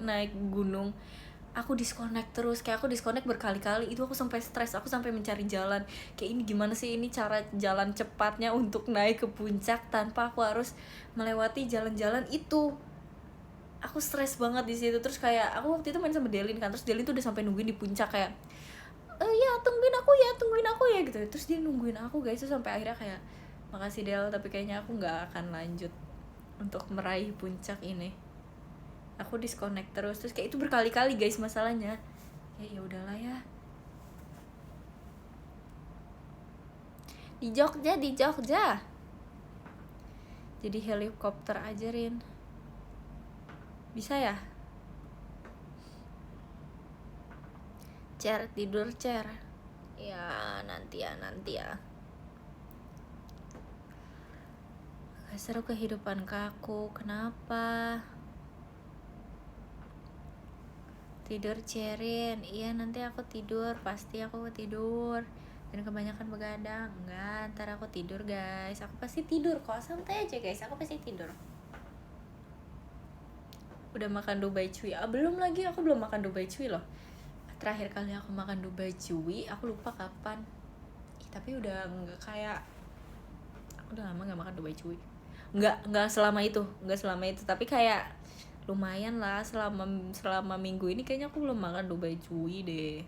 naik gunung. Aku disconnect terus, kayak aku disconnect berkali-kali. Itu aku sampai stres, aku sampai mencari jalan. Kayak ini gimana sih, ini cara jalan cepatnya untuk naik ke puncak tanpa aku harus melewati jalan-jalan itu. Aku stres banget di situ. Terus kayak aku waktu itu main sama Delin kan, terus Delin tuh udah sampai nungguin di puncak kayak ya tungguin aku ya gitu. Terus dia nungguin aku guys, terus sampai akhirnya kayak makasih Del, tapi kayaknya aku nggak akan lanjut untuk meraih puncak ini. Aku disconnect terus kayak itu berkali-kali guys masalahnya. Ya udahlah ya. Di Jogja jadi helikopter aja Rin, bisa ya? Tidur ya nanti ya. Gak seru kehidupan kaku, kenapa? Tidur Cerin, iya nanti aku tidur, pasti aku tidur. Dan kebanyakan begadang, enggak, ntar aku tidur guys. Aku pasti tidur kok, santai aja guys, aku pasti tidur. Udah makan Dubai Cuy? Belum lagi, aku belum makan Dubai Cuy loh. Terakhir kali aku makan Dubai Cuy, aku lupa kapan. Tapi udah nggak kayak, aku udah lama nggak makan Dubai Cuy. Nggak selama itu, tapi kayak lumayan lah selama minggu ini kayaknya aku belum makan Dubai Cuy deh.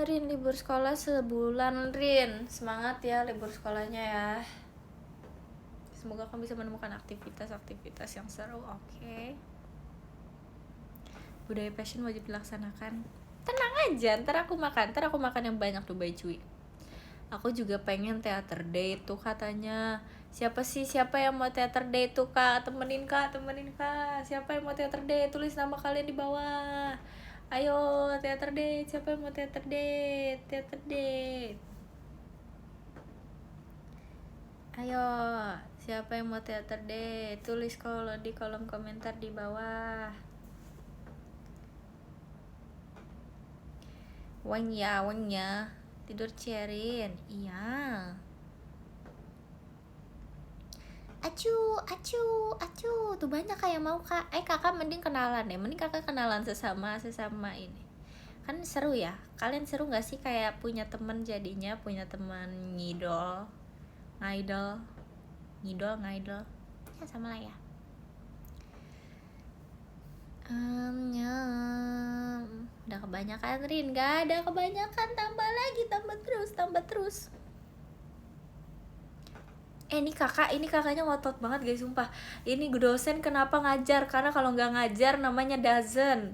Rin, libur sekolah sebulan Rin, semangat ya libur sekolahnya ya. Semoga kamu bisa menemukan aktivitas-aktivitas yang seru. Oke. Budaya passion wajib dilaksanakan. Tenang aja, ntar aku makan yang banyak tuh Bay cuy. Aku juga pengen theater day tuh katanya. Siapa yang mau theater day tuh kak? Temenin kak. Siapa yang mau theater day? Tulis nama kalian di bawah. Ayo theater day. Siapa yang mau theater day? Ayo, siapa yang mau theater day? Tulis kalau di kolom komentar di bawah. Wanya tidur Cerin. Iya. Acu tuh banyak kayak mau kak. Kakak mending kenalan deh. Mending kakak kenalan sesama ini. Kan seru ya. Kalian seru nggak sih kayak punya teman jadinya, punya teman ngidol. Ya sama lah ya. Udah kebanyakan Rin, gak ada kebanyakan, tambah terus. Ini kakaknya ngotot banget guys, sumpah. Ini dosen kenapa ngajar? Karena kalau nggak ngajar namanya doesn't.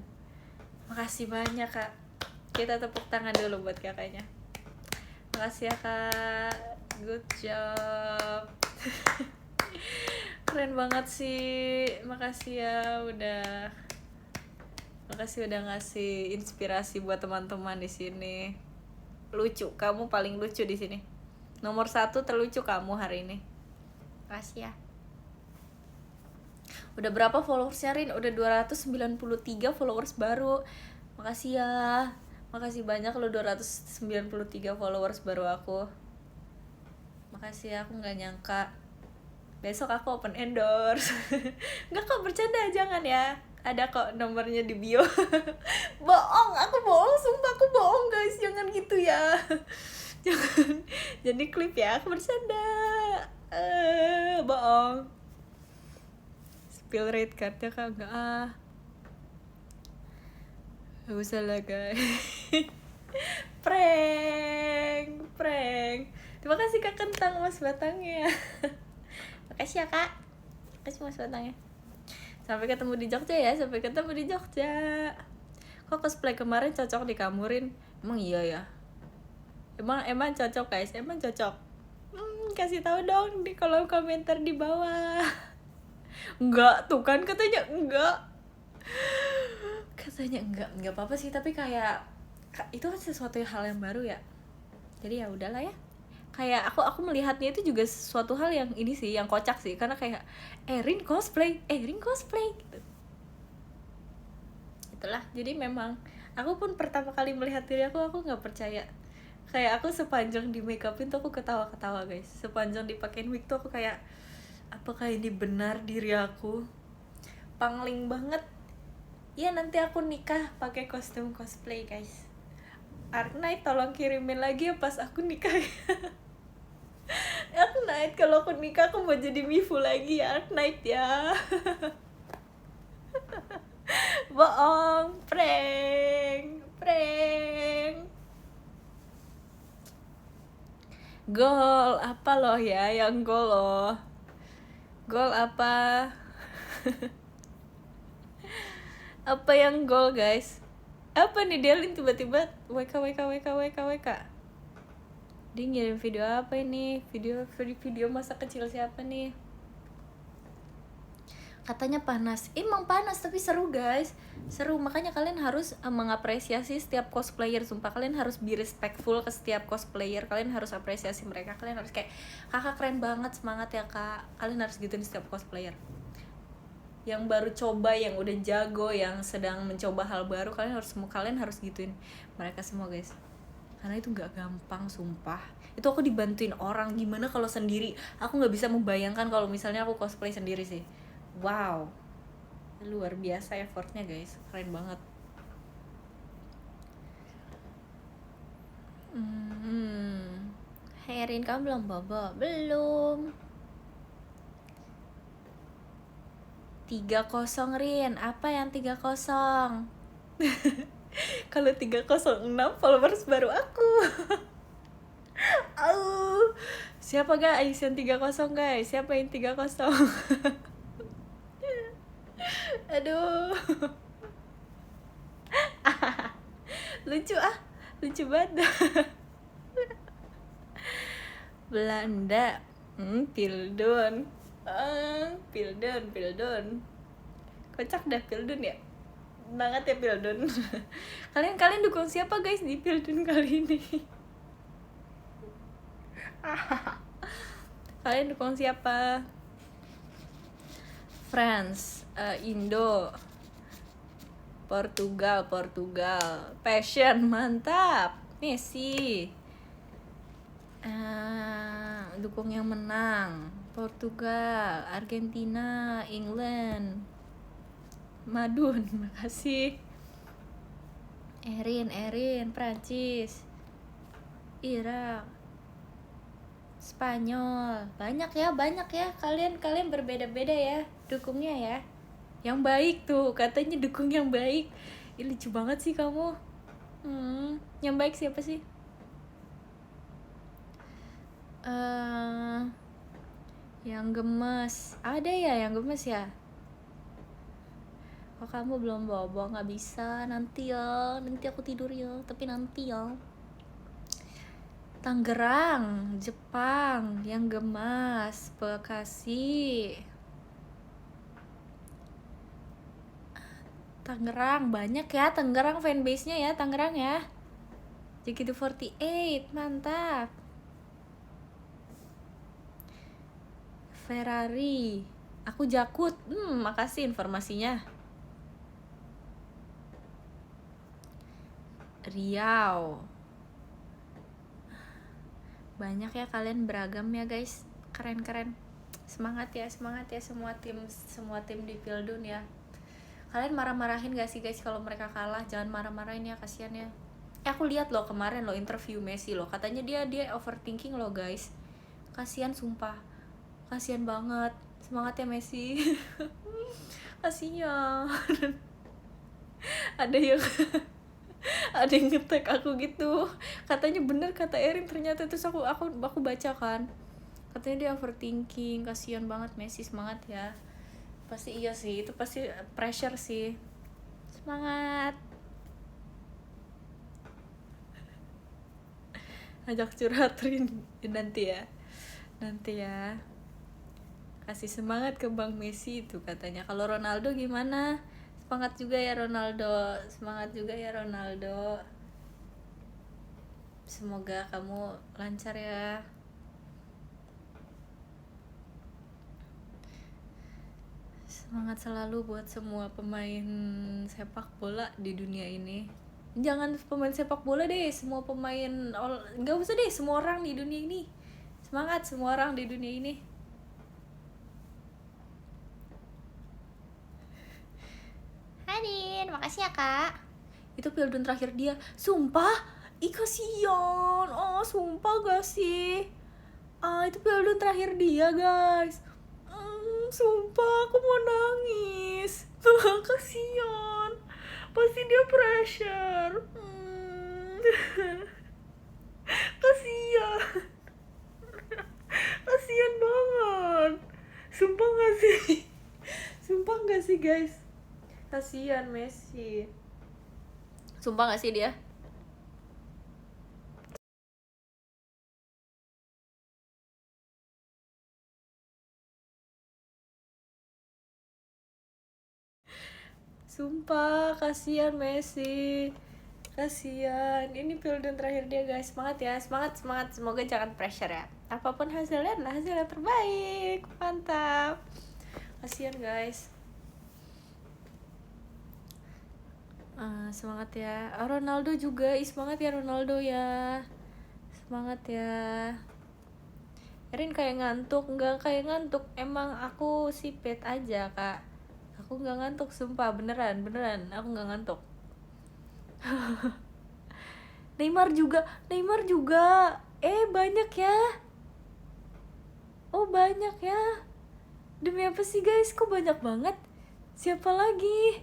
Makasih banyak kak. Kita tepuk tangan dulu buat kakaknya. Makasih ya kak, good job. Keren banget sih, makasih ya udah ngasih inspirasi buat teman-teman di sini. Lucu, kamu paling lucu di sini. Nomor 1 terlucu kamu hari ini. Makasih ya. Udah berapa followersnya Rin? Udah 293 followers baru. Makasih ya. Makasih banyak lo 293 followers baru aku. Makasih ya, aku gak nyangka. Besok aku open endorse. Nggak kok, bercanda, jangan ya. Ada kok nomornya di bio. Bohong, aku bohong, sumpah aku bohong guys, jangan gitu ya. Jangan jadi klip ya, aku bercanda. Bohong. Spill rate cardnya kak, enggak gak usah lah guys. Prank. Terima kasih kak kentang mas batangnya. Makasih ya kak. Makasih mas batangnya. Sampai ketemu di Jogja. Kok cosplay kemarin cocok di kamurin? Emang iya ya? Emang cocok guys? Emang cocok? Kasih tahu dong di kolom komentar di bawah. Enggak, tuh kan katanya enggak. Enggak apa-apa sih, tapi kayak itu kan sesuatu hal yang baru ya. Jadi ya udahlah ya. Kayak aku melihatnya itu juga suatu hal yang ini sih, yang kocak sih, karena kayak Rin cosplay gitu. Itulah, jadi memang aku pun pertama kali melihat diri aku nggak percaya. Kayak aku sepanjang di make upin tuh aku ketawa guys, sepanjang dipakein wig tuh aku kayak, apakah ini benar diri aku? Pangling banget. Ya nanti aku nikah pakai kostum cosplay guys. Arknight tolong kirimin lagi ya pas aku nikah. Arknight, kalau aku nikah aku mau jadi Mifu lagi ya Arknight ya. Bohong, prank. Goal apa loh ya, yang goal loh. Goal apa? Apa yang goal guys? Apa nih Delin tiba-tiba WK. Dia ngirim video apa ini? Video masa kecil siapa nih? Katanya panas. Emang panas tapi seru guys. Seru, makanya kalian harus mengapresiasi setiap cosplayer. Sumpah kalian harus be respectful ke setiap cosplayer. Kalian harus apresiasi mereka. Kalian harus kayak, kakak keren banget, semangat ya kak. Kalian harus gituin setiap cosplayer. Yang baru coba, yang udah jago, yang sedang mencoba hal baru, kalian harus gituin mereka semua guys. Karena itu nggak gampang, sumpah. Itu aku dibantuin orang. Gimana kalau sendiri? Aku nggak bisa membayangkan kalau misalnya aku cosplay sendiri sih. Wow, luar biasa effortnya guys, keren banget. Herin, kamu belum bobo? Belum. 3-0 Rin, apa yang 3-0? Kalau 306 followers baru aku. Siapa guys yang 3-0 guys? Siapa yang 3-0? Aduh. Lucu ah. Lucu banget. Belanda. Pildun. Pildun. Kocak dah Pildun ya. Banget ya Pildun. Kalian dukung siapa guys di Pildun kali ini? Kalian dukung siapa? France, Indo, Portugal, Passion, mantap. Messi. Dukung yang menang. Portugal, Argentina, England. Madun, makasih. Erin, Prancis, Irak, Spanyol. Banyak ya. Kalian berbeda-beda ya dukungnya ya. Yang baik tuh, katanya dukung yang baik. Ih, lucu banget sih kamu. Yang baik siapa sih? Yang gemes. Ada ya yang gemes ya? Kok kamu belum bobo? Nggak bisa, nanti ya. Nanti aku tidur ya, tapi nanti ya. Tangerang, Jepang, yang gemas, Bekasi. Tangerang, banyak ya Tangerang fanbase-nya ya, Tangerang ya. JKT48, mantap. Ferrari, aku Jakut. Makasih informasinya. Riau. Banyak ya kalian, beragam ya guys. Keren. Semangat ya semua tim di Pildun ya. Kalian marah-marahin gak sih guys kalau mereka kalah? Jangan marah-marahin ya, kasihan ya. Aku lihat loh kemarin loh interview Messi loh, katanya dia overthinking loh guys. Kasihan sumpah. Kasihan banget. Semangat ya Messi. Kasihan. Ada yang nge-tag aku gitu, katanya bener kata Erin, ternyata terus aku baca kan, katanya dia overthinking. Kasihan banget Messi, semangat ya. Pasti iya sih, itu pasti pressure sih. Semangat. Ajak curhat Rin nanti ya. Kasih semangat ke Bang Messi itu katanya. Kalau Ronaldo gimana? Semangat juga ya Ronaldo. Semoga kamu lancar ya. Semangat selalu buat semua pemain sepak bola di dunia ini. Jangan pemain sepak bola deh, semua pemain, nggak usah deh, semua orang di dunia ini. Semangat semua orang di dunia ini. Hadin, makasih ya kak. Itu Pildun terakhir dia. Sumpah, kasihan. Sumpah gak sih? Itu Pildun terakhir dia guys. Sumpah aku mau nangis. Kasihan. Pasti dia pressure. Kasihan banget. Sumpah gak sih guys? Kasihan Messi. Sumpah gak sih dia? Sumpah kasihan Messi. Kasihan. Ini Pildun terakhir dia guys. Semangat ya. Semangat. Semoga jangan pressure ya. Apapun hasilnya adalah hasil yang terbaik. Mantap. Kasihan guys. Semangat ya. Ronaldo juga. Semangat ya Ronaldo ya. Semangat ya. Erin kayak ngantuk. Enggak kayak ngantuk. Emang aku sipet aja kak. Aku nggak ngantuk sumpah, beneran aku nggak ngantuk. Neymar juga banyak ya. Banyak ya, demi apa sih guys, kok banyak banget? Siapa lagi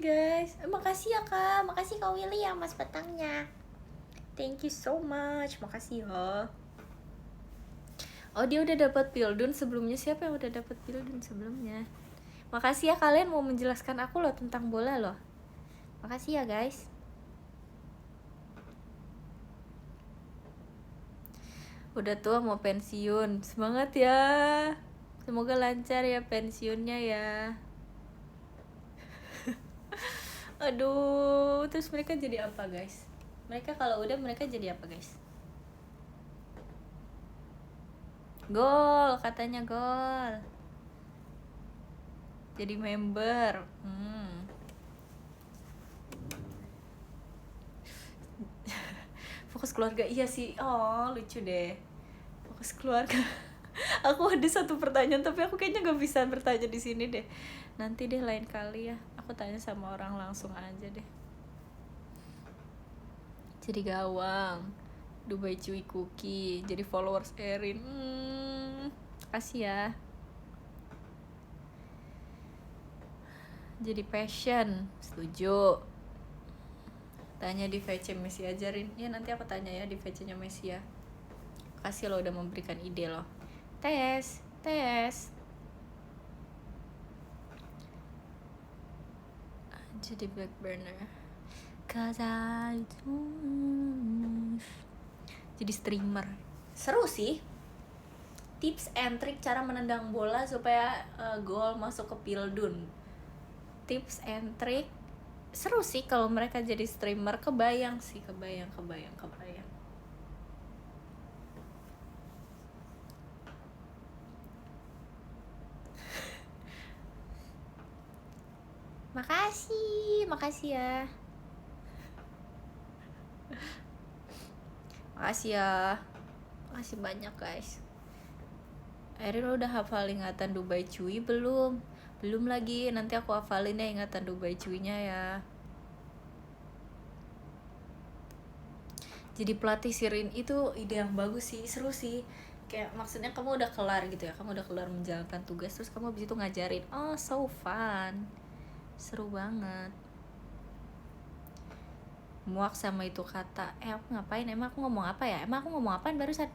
guys? Makasih ya kak, makasih kak Willy ya mas petangnya. Thank you so much, makasih ya. Oh, dia udah dapat Pildun sebelumnya. Siapa yang udah dapat Pildun sebelumnya? Makasih ya kalian mau menjelaskan aku loh tentang bola loh. Makasih ya guys. Udah tua mau pensiun. Semangat ya. Semoga lancar ya pensiunnya ya. Aduh, terus mereka jadi apa guys? Mereka kalau udah mereka jadi apa guys? Gol, katanya gol. Jadi member. Fokus keluarga, iya sih. Oh, lucu deh. Fokus keluarga. Aku ada satu pertanyaan tapi aku kayaknya gak bisa bertanya di sini deh. Nanti deh lain kali ya. Aku tanya sama orang langsung aja deh. Jadi gawang. Dubai Cuy Cookie. Jadi followers Erin. Kasih ya. Jadi passion. Setuju. Tanya di VC Messi ajarin. Ya nanti aku tanya ya di VC nya Messi ya. Kasih lo udah memberikan ide lo. Tes. Jadi back burner. Jadi streamer. Seru sih. Tips and trick cara menendang bola supaya gol masuk ke Pildun. Tips and trick seru sih kalau mereka jadi streamer. Kebayang. Makasih ya. Makasih banyak guys. Erin udah hafal ingatan Dubai Cuy belum? Belum lagi, nanti aku hafalin ya ingatan Dubai Cuy-nya ya. Jadi pelatih Sirin itu ide yang bagus sih, seru sih. Kayak maksudnya kamu udah kelar gitu ya, kamu udah kelar menjalankan tugas, terus kamu abis itu ngajarin. Oh, so fun. Seru banget. Muak sama itu kata. Aku ngapain? Emang aku ngomong apa ya? Emang aku ngomong apaan barusan?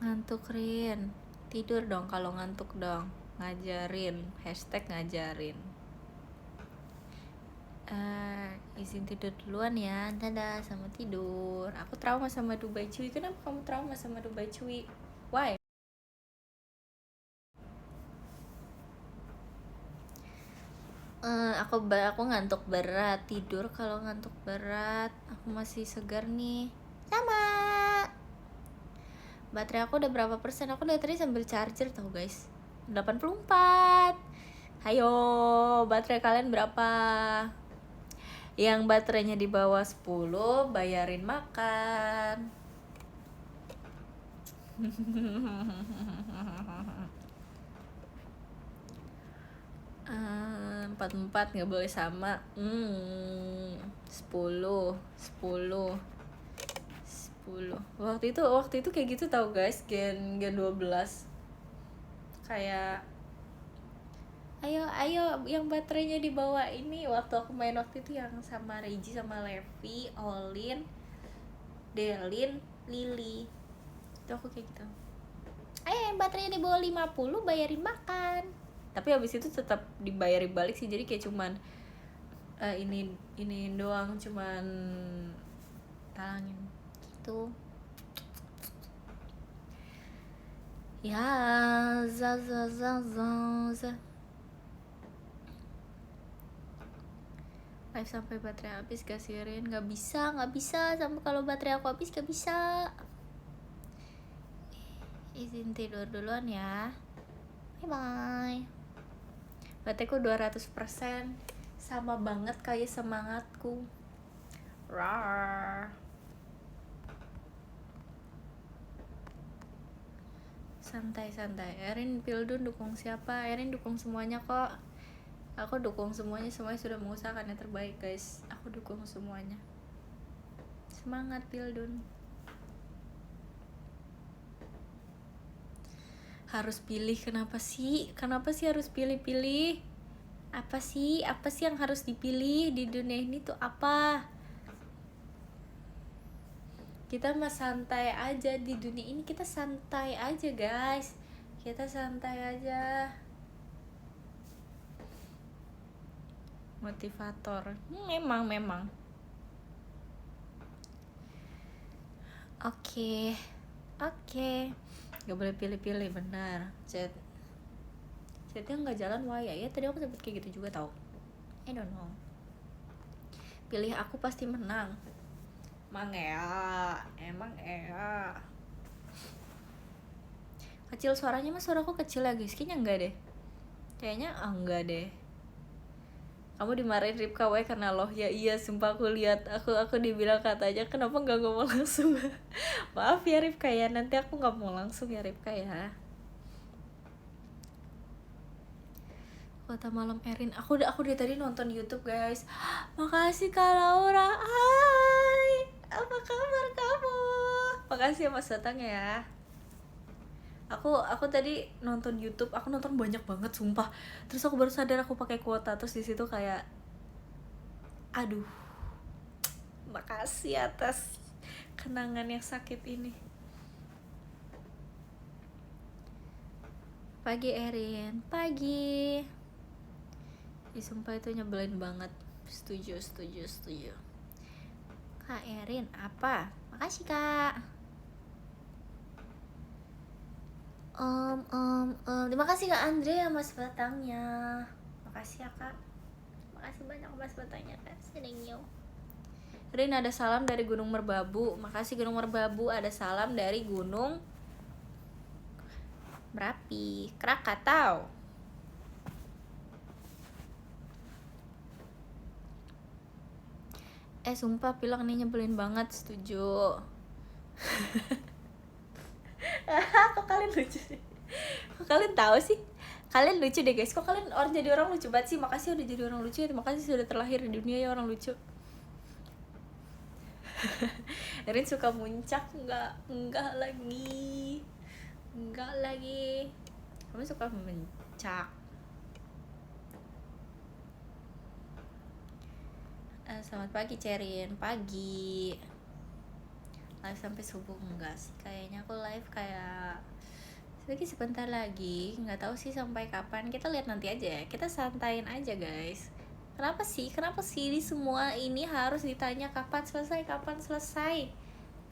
Ngantuk Rin. Tidur dong kalau ngantuk dong. Ngajarin. #ngajarin. Izin tidur duluan ya. Dadah, sama tidur. Aku trauma sama Dubai Cuy. Kenapa kamu trauma sama Dubai Cuy? Why? Aku ngantuk berat. Tidur kalau ngantuk berat. Aku masih segar nih. Sama. Baterai aku udah berapa persen? Aku dari tadi sambil charger tau guys. 84. Hayo, baterai kalian berapa? Yang baterainya di bawah 10 bayarin makan. 44 nggak boleh sama. 10. Waktu itu kayak gitu tau guys, gen 12. Kayak ayo yang baterainya di bawah ini. Waktu aku main waktu itu yang sama Reiji, sama Levi, Olin, Delin, Lily. Itu aku kayak gitu. Ayo yang baterainya di bawah 50 bayarin makan. Tapi habis itu tetap dibayari balik sih, jadi kayak cuman ini doang, cuman talangin gitu. Ya, za. Live sampai baterai habis gak Sirin? Gak bisa sampai kalau baterai aku habis gak bisa. Izin tidur duluan ya. Bye. Bateraiku 200%. Sama banget kayak semangatku. Rar. Santai. Erin Pildun dukung siapa? Erin dukung semuanya kok. Aku dukung semuanya sudah mengusahakan yang terbaik guys. Aku dukung semuanya. Semangat Pildun. Harus pilih, kenapa sih harus pilih-pilih? Apa sih yang harus dipilih di dunia ini tuh apa? Kita mah santai aja di dunia ini, kita santai aja guys, kita santai aja. Motivator memang oke nggak boleh pilih-pilih, benar. Chatnya nggak jalan, why ya tadi aku sempet kayak gitu juga tau. I don't know. Pilih aku pasti menang. Emang ya kecil suaranya, mas suaraku kecil ya guys? Kayaknya enggak deh. Kamu dimarahin Ripka we karena loh ya. Iya sumpah, aku lihat, aku dibilang katanya kenapa nggak ngomong langsung. Maaf ya Ripka ya, nanti aku nggak mau langsung ya Ripka ya. Kota Malam Erin, aku dari tadi nonton YouTube guys. Makasih Kak Laura, hai, apa kabar kamu? Makasih ya Mas datang ya. Aku tadi nonton YouTube, aku nonton banyak banget sumpah. Terus aku baru sadar aku pakai kuota, terus di situ kayak aduh, makasih atas kenangan yang sakit ini. Pagi Erin, pagi. Sumpah itu nyebelin banget. Setuju. Kak Erin, apa? Makasih Kak. Terima kasih Kak Andre ya Mas Batangnya. Makasih ya Kak. Makasih banyak Mas Batangnya Kak. Senengnya. Rin, ada salam dari Gunung Merbabu. Makasih Gunung Merbabu. Ada salam dari Gunung Merapi, Krakatau. Sumpah Pilang nih nyebelin banget. Setuju. Kok kalian lucu sih? Kok kalian tahu sih? Kalian lucu deh guys. Kok kalian jadi orang lucu banget sih? Makasih udah jadi orang lucu ya. Terima kasih sudah terlahir di dunia ya orang lucu. Erin suka muncak? Enggak lagi. Kamu suka muncak? Selamat pagi Cerin. Pagi. Live sampai subuh enggak sih? Kayaknya aku live kayak sebentar lagi. Nggak tahu sih sampai kapan. Kita lihat nanti aja ya. Kita santain aja guys. Kenapa sih di semua ini harus ditanya kapan selesai?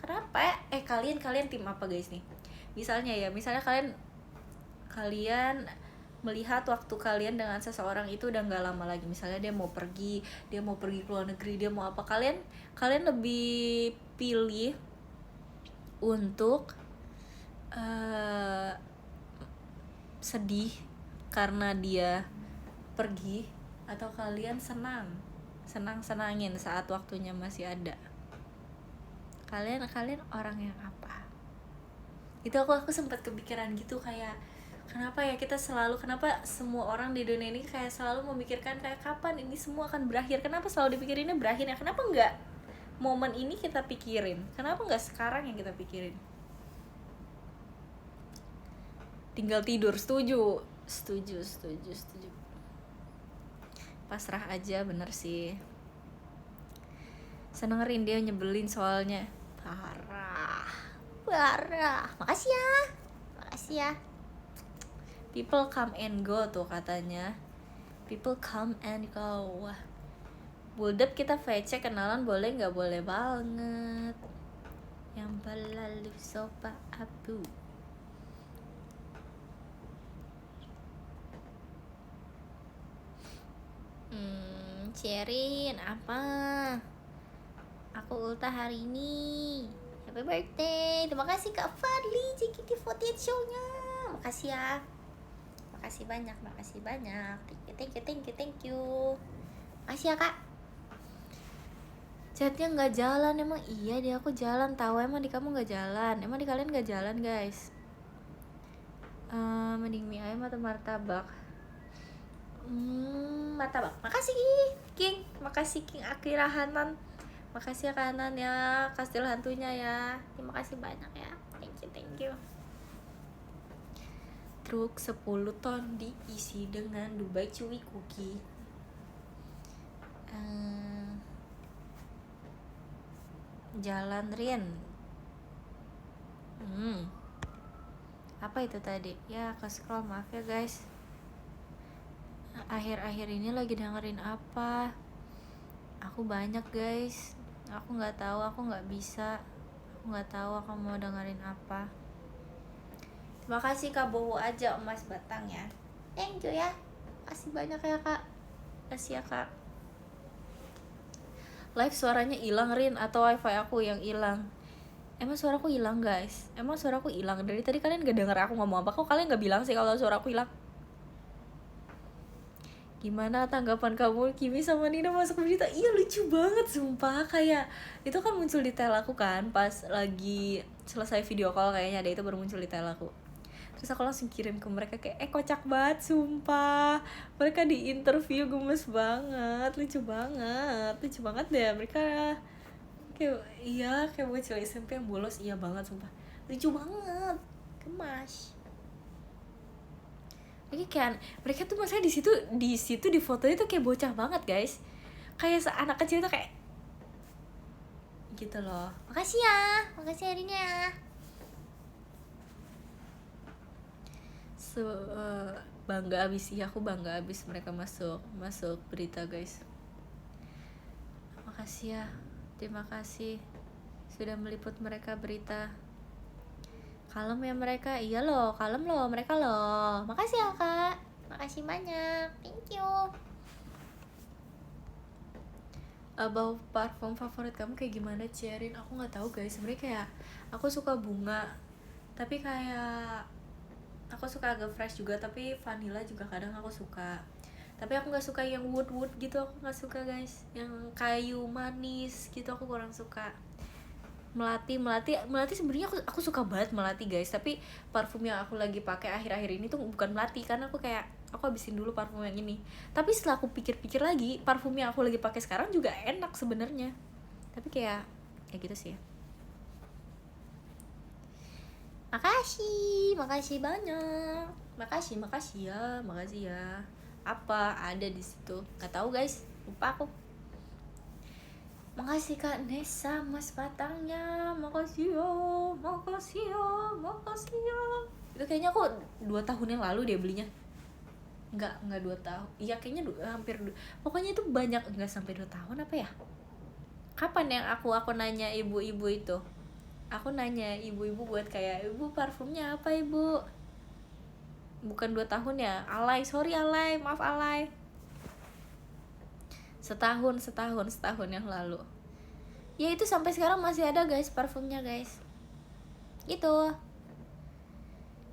Kenapa? Kalian tim apa guys nih? Misalnya kalian melihat waktu kalian dengan seseorang itu udah nggak lama lagi. Misalnya dia mau pergi ke luar negeri, dia mau apa, kalian lebih pilih untuk sedih karena dia pergi, atau kalian senangin saat waktunya masih ada? Kalian orang yang apa? Itu aku sempat kepikiran gitu, kayak kenapa semua orang di dunia ini kayak selalu memikirkan kayak kapan ini semua akan berakhir? Kenapa selalu dipikirinnya berakhirnya? Kenapa enggak momen ini kita pikirin? Kenapa enggak sekarang yang kita pikirin? Tinggal tidur. Setuju. Pasrah aja, bener sih. Seneng dia nyebelin soalnya. Parah. Makasih ya. People come and go tuh katanya. People come and go. Buldep, kita VC kenalan boleh nggak? Boleh banget. Yang berlalu sopa abu. Cerin, apa? Aku ultah hari ini. Happy birthday. Terima kasih Kak Fadli JKT48 show-nya. Makasih ya. Makasih banyak. Thank you. Makasih ya Kak. Chatnya nggak jalan. Emang iya deh, aku jalan tahu. Emang di kamu nggak jalan? Emang di kalian nggak jalan guys? Mending mie ayam atau martabak? Martabak. Makasih King. Makasih King Akira Hanan. Makasih ya Kanan ya, kastil hantunya ya. Terima kasih banyak ya. Thank you. Truk 10 ton diisi dengan Dubai Chewy Cookie. Jalan Rin. Apa itu tadi? Ya ke scroll, maaf ya guys. Akhir-akhir ini lagi dengerin apa? Aku banyak guys. Aku nggak tahu, aku nggak bisa. Aku nggak tahu aku mau dengerin apa. Terima kasih Kak Bowo aja emas batang ya. Thank you ya. Kasih banyak ya Kak. Kasih ya Kak. Live suaranya hilang Rin atau wifi aku yang hilang? Emang suaraku hilang guys? Emang suaraku hilang? Dari tadi kalian gak denger aku ngomong apa? Kok kalian gak bilang sih kalau suaraku hilang? Gimana tanggapan kamu Kimi sama Nina masuk berita? Iya lucu banget sumpah. Kayak itu kan muncul di tel aku kan pas lagi selesai video call, kayaknya ada itu baru muncul di tel aku. Terus aku langsung kirim ke mereka kayak kocak banget sumpah. Mereka di interview gemes banget, lucu banget deh mereka. Kayak iya kayak bocil SMP yang bolos, iya banget sumpah. Lucu banget, gemas. Lagi kan mereka tuh maksudnya di situ di fotonya tuh kayak bocah banget guys, kayak anak kecil tuh kayak gitu loh. Makasih harinya ya. Bangga abis sih, aku bangga abis mereka masuk berita guys. Makasih ya, terima kasih sudah meliput mereka berita. Kalem ya mereka, iya loh, kalem loh mereka loh. Makasih ya Kak, makasih banyak, thank you. About parfum favorit kamu kayak gimana Cerin? Aku nggak tahu guys, sebenarnya kayak aku suka bunga, tapi kayak aku suka agak fresh juga, tapi vanilla juga kadang aku suka. Tapi aku nggak suka yang wood gitu, aku nggak suka guys. Yang kayu manis gitu aku kurang suka. Melati sebenarnya aku suka banget melati guys, tapi parfum yang aku lagi pakai akhir-akhir ini tuh bukan melati, karena aku kayak aku habisin dulu parfum yang ini. Tapi setelah aku pikir-pikir lagi, parfum yang aku lagi pakai sekarang juga enak sebenarnya, tapi kayak gitu sih. Makasih banyak. Makasih ya. Apa ada di situ? Nggak tahu guys, lupa aku. Makasih Kak Nesa mas batangnya. Makasih ya. Itu kayaknya aku 2 tahun yang lalu dia belinya. Enggak 2 tahun. Iya kayaknya hampir pokoknya itu banyak, enggak sampai 2 tahun apa ya? Kapan yang aku nanya ibu-ibu itu? Aku nanya ibu-ibu buat kayak, ibu parfumnya apa ibu? Bukan 2 tahun ya? Maaf alay. Setahun yang lalu. Ya itu sampai sekarang masih ada guys parfumnya guys. Gitu.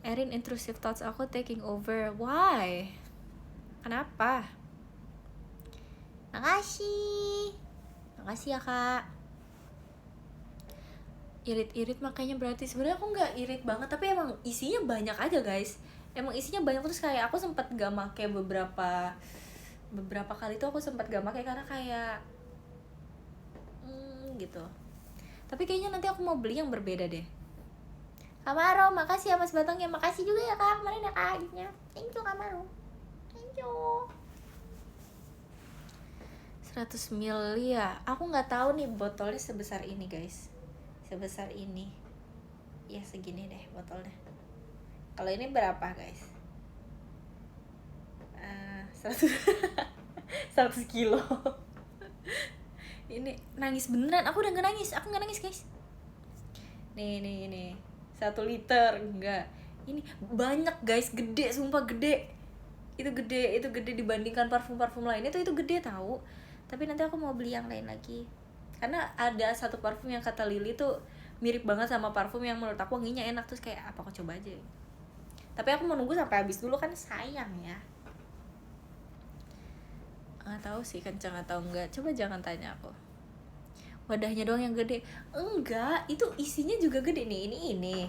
Erin, intrusive thoughts aku taking over. Why? Kenapa? Makasih ya Kak. Irit makanya berarti sebenarnya aku nggak irit banget, tapi emang isinya banyak aja guys. Emang isinya banyak, terus kayak aku sempat gak make beberapa kali tuh aku sempat gak make karena kayak gitu. Tapi kayaknya nanti aku mau beli yang berbeda deh. Kamaro, makasih ya mas batangnya. Makasih juga ya Kak kemarin ya Kak giftnya. Thank you Kamaro, thank you. 100 ml ya, aku nggak tahu nih botolnya sebesar ini guys, sebesar ini ya, segini deh botolnya. Kalau ini berapa guys? 100 kilo. Ini nangis beneran, aku udah nggak nangis guys. Nih 1 liter enggak, ini banyak guys, gede sumpah, gede. Itu gede dibandingkan parfum lainnya tuh, itu gede tahu. Tapi nanti aku mau beli yang lain lagi, karena ada satu parfum yang kata Lily tuh mirip banget sama parfum yang menurut aku wanginya enak, terus kayak apa aku coba aja. Tapi aku mau nunggu sampai habis dulu kan, sayang ya. Nggak tahu sih kencang atau enggak, coba jangan tanya aku. Wadahnya doang yang gede, enggak, itu isinya juga gede nih.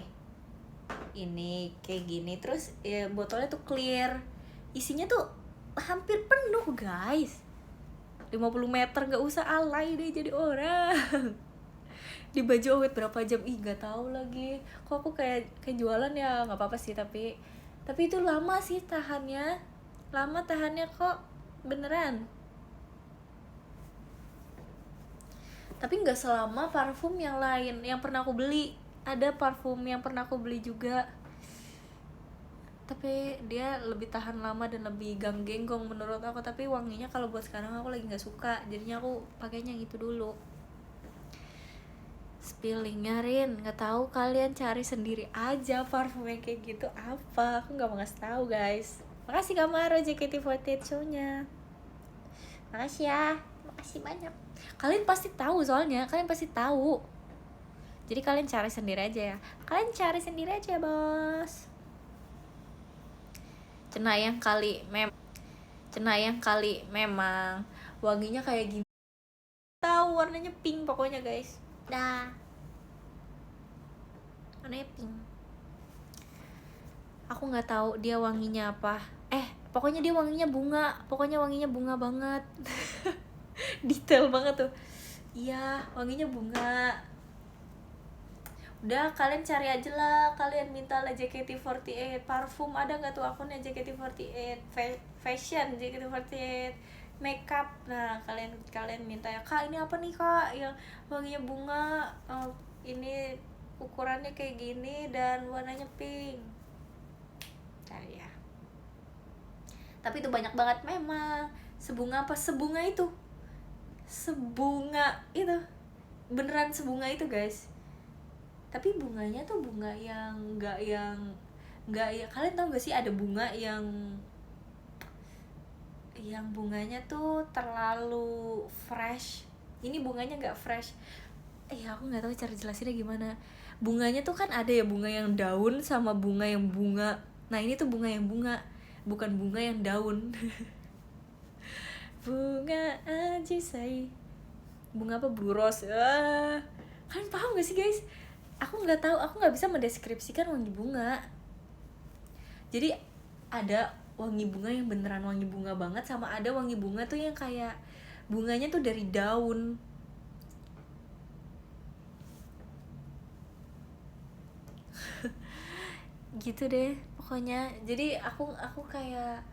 Ini kayak gini, terus ya botolnya tuh clear, isinya tuh hampir penuh guys. 50 meter, gak usah alay deh jadi orang. Di baju awet berapa jam? Ih gak tahu lagi. Kok aku kayak jualan ya, nggak apa-apa sih, tapi itu lama sih tahannya kok, beneran. Tapi nggak selama parfum yang lain yang pernah aku beli. Ada parfum yang pernah aku beli juga, tapi dia lebih tahan lama dan lebih ganggenggong menurut aku. Tapi wanginya kalau buat sekarang aku lagi nggak suka, jadinya aku pakainya yang itu dulu. Spillingnya Rin, nggak tahu, kalian cari sendiri aja parfum yang kayak gitu apa, aku nggak mau ngasih tahu guys. Makasih Kamaro JKT48 show-nya, makasih ya, makasih banyak. Kalian pasti tahu soalnya, kalian pasti tahu. Jadi kalian cari sendiri aja ya, kalian cari sendiri aja bos. Cenayang kali memang wanginya kayak gini. Tahu warnanya pink pokoknya guys. Dah. Warnanya pink. Aku nggak tahu dia wanginya apa. Pokoknya dia wanginya bunga. Pokoknya wanginya bunga banget. Detail banget tuh. Iya, wanginya bunga. Udah, kalian cari aja lah, kalian minta lah JKT48 parfum, ada nggak tuh akunnya JKT48 fashion, JKT48 makeup. Nah, kalian minta ya, kak ini apa nih kak yang wanginya bunga, ini ukurannya kayak gini dan warnanya pink. Cari ya. Tapi itu banyak banget memang. Sebunga apa? Sebunga itu. Beneran sebunga itu guys. Tapi bunganya tuh bunga yang nggak ya, kalian tau gak sih ada bunga yang bunganya tuh terlalu fresh. Ini bunganya nggak fresh. Aku nggak tahu cara jelasinnya gimana. Bunganya tuh kan ada ya bunga yang daun sama bunga yang bunga. Nah ini tuh bunga yang bunga, bukan bunga yang daun. Bunga ajisai, bunga apa, blue rose. Kalian paham gak sih guys? Aku nggak tahu, aku nggak bisa mendeskripsikan wangi bunga. Jadi ada wangi bunga yang beneran wangi bunga banget, sama ada wangi bunga tuh yang kayak bunganya tuh dari daun. Gitu deh pokoknya. Jadi aku kayak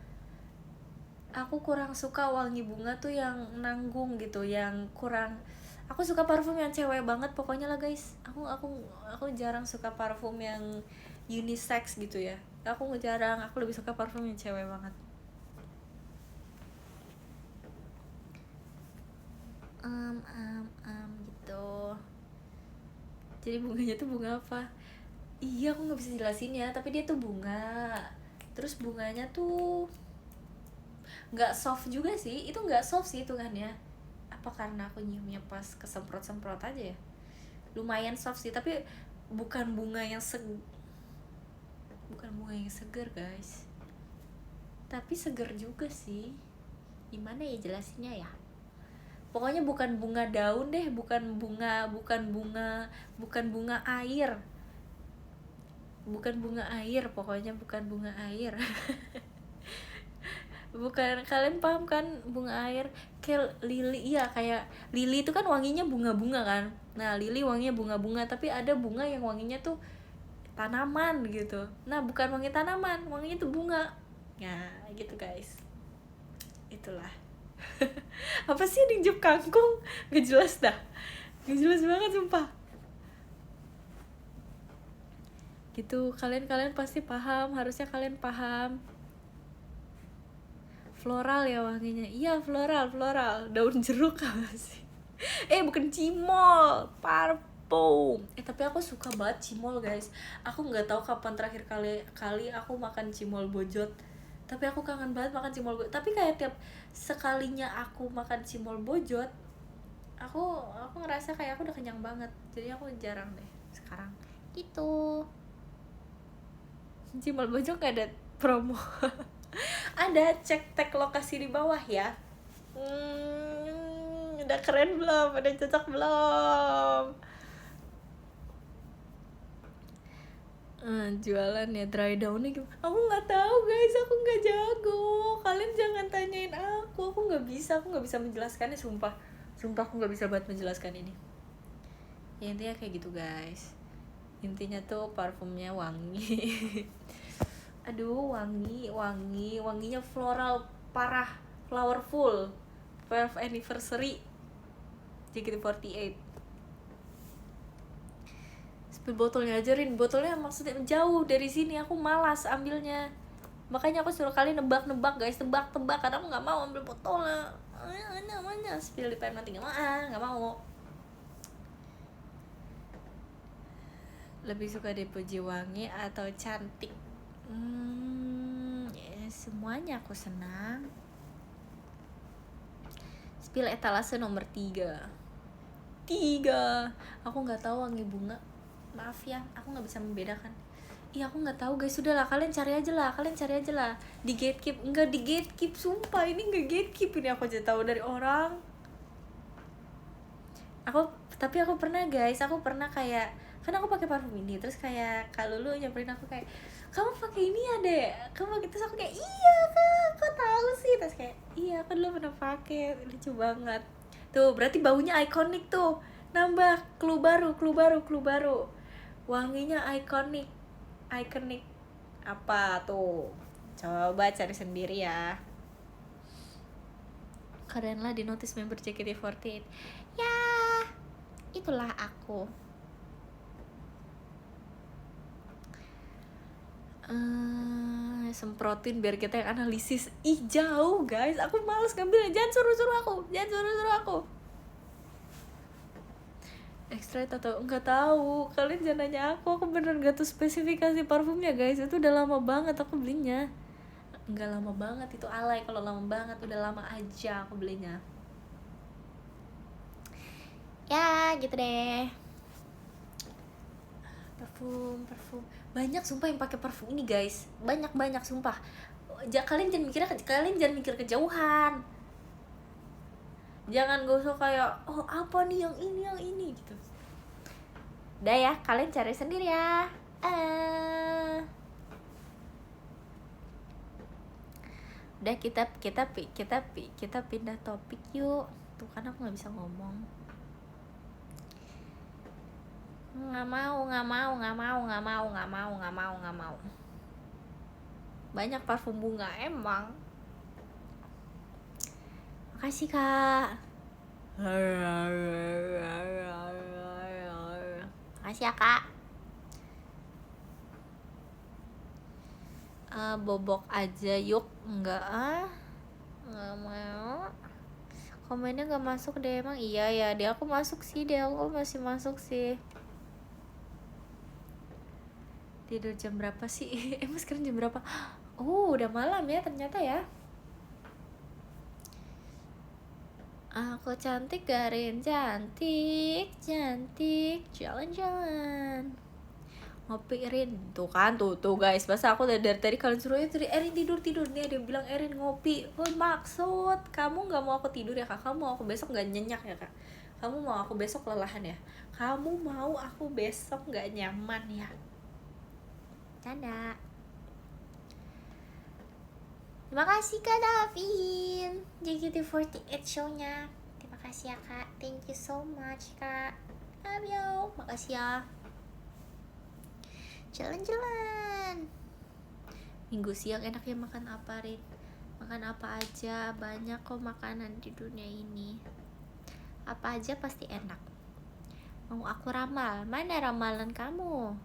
aku kurang suka wangi bunga tuh yang nanggung gitu, yang kurang. Aku suka parfum yang cewek banget pokoknya lah guys. Aku jarang suka parfum yang unisex gitu ya. Aku lebih suka parfum yang cewek banget. Gitu. Jadi bunganya tuh bunga apa? Iya, aku nggak bisa jelasin ya, tapi dia tuh bunga. Terus bunganya tuh nggak soft juga sih, itu nggak soft sih hitungannya. Apa karena aku nyiumnya pas kesemprot-semprot aja ya? Lumayan soft sih, tapi bukan bunga yang seger guys. Tapi seger juga sih. Gimana ya jelasinnya ya? Pokoknya bukan bunga daun deh, bukan bunga air. Bukan bunga air, pokoknya bukan bunga air. Bukan, kalian paham kan bunga air? Kayak lili, iya kayak lili itu kan wanginya bunga-bunga kan. Nah lili wanginya bunga-bunga, tapi ada bunga yang wanginya tuh tanaman gitu. Nah bukan wangi tanaman, wanginya tuh bunga. Ya gitu guys. Itulah. Apa sih dijep kangkung? Gak jelas dah. Gak jelas banget sumpah. Gitu, kalian pasti paham, harusnya kalian paham. Floral ya wanginya. Iya, floral, daun jeruk apa sih? Bukan cimol, parfum. Tapi aku suka banget cimol guys. Aku nggak tahu kapan terakhir kali aku makan cimol bojot. Tapi aku kangen banget makan cimol bojot. Tapi kayak tiap sekalinya aku makan cimol bojot, aku ngerasa kayak aku udah kenyang banget. Jadi aku jarang deh sekarang. Gitu. Cimol bojot gak ada promo. Ada, cek tag lokasi di bawah ya. Udah keren belum? Udah cocok belum? Jualan ya dry downnya gimana? Aku nggak tahu guys, aku nggak jago. Kalian jangan tanyain aku nggak bisa menjelaskannya, sumpah aku nggak bisa banget menjelaskan ini. Ya, intinya kayak gitu guys. Intinya tuh parfumnya wangi. Aduh, wanginya floral parah, flowerful, 12th anniversary. JKT48. Spill botolnya aja, Rin. Botolnya maksudnya jauh dari sini, aku malas ambilnya. Makanya aku suruh kalian nebak-nebak guys, tebak-tebak, karena aku nggak mau ambil botolnya. Mana spill di pen mati, nggak mau. Lebih suka dipuji wangi atau cantik? Ya, semuanya aku senang. Spill etalase nomor 3. Aku nggak tahu wangi bunga. Maaf ya, aku nggak bisa membedakan. Iya, aku nggak tahu guys. Sudahlah, kalian cari aja lah. Di gatekeep, enggak di gatekeep, sumpah ini nggak gatekeep, ini aku aja tahu dari orang. Tapi aku pernah guys, kayak, kan aku pakai parfum ini, terus kayak Kak Lulu nyamperin aku kayak, kamu pakai ini ya dek, kamu pakai, terus aku kayak, iya kak, kok tahu sih, terus kayak, iya aku dulu pernah pakai, lucu banget. Tuh berarti baunya ikonik tuh, nambah clue baru, wanginya ikonik. Apa tuh, coba cari sendiri ya. Keren lah di notice member JKT48 ya, itulah aku. Semprotin biar kita yang analisis. Ih jauh guys, aku males ngambilnya, jangan suruh aku. Extrait atau enggak tahu, kalian jangan nanya aku bener gak tuh spesifikasi parfumnya guys, itu udah lama banget aku belinya. Enggak lama banget, itu alay kalau lama banget, udah lama aja aku belinya. Ya gitu deh. Parfum banyak sumpah yang pakai parfum ini guys, banyak sumpah. Kalian jangan mikir kejauhan, jangan gak usah kayak oh apa nih yang ini gitu. Udah ya, kalian cari sendiri ya. Udah, kita pindah topik yuk. Tuh kan aku nggak bisa ngomong. Nggak mau. Banyak parfum bunga emang. Makasih kak. Makasih ya kak. Bobok aja yuk. Nggak mau. Komennya nggak masuk deh, emang iya ya, dia aku masuk sih, aku masih masuk sih. Tidur jam berapa sih? Emang sekarang jam berapa? Oh udah malam ya ternyata ya. Aku cantik Garin, cantik jalan-jalan ngopi Erin. Tuh kan, tuh guys, masa aku dari tadi kalian suruh Erin tidur nih, dia bilang Erin ngopi. Oh maksud kamu nggak mau aku tidur ya kak? Kamu mau aku besok nggak nyenyak ya kak? Kamu mau aku besok lelahan ya? Kamu mau aku besok nggak nyaman ya? Canda. Terima kasih Kak Davin, JKT48 show-nya. Terima kasih ya Kak, thank you so much Kak. Love you, makasih ya. Jalan-jalan. Minggu siang enaknya makan apa Rin? Makan apa aja, banyak kok makanan di dunia ini. Apa aja pasti enak. Mau aku ramal? Mana ramalan kamu?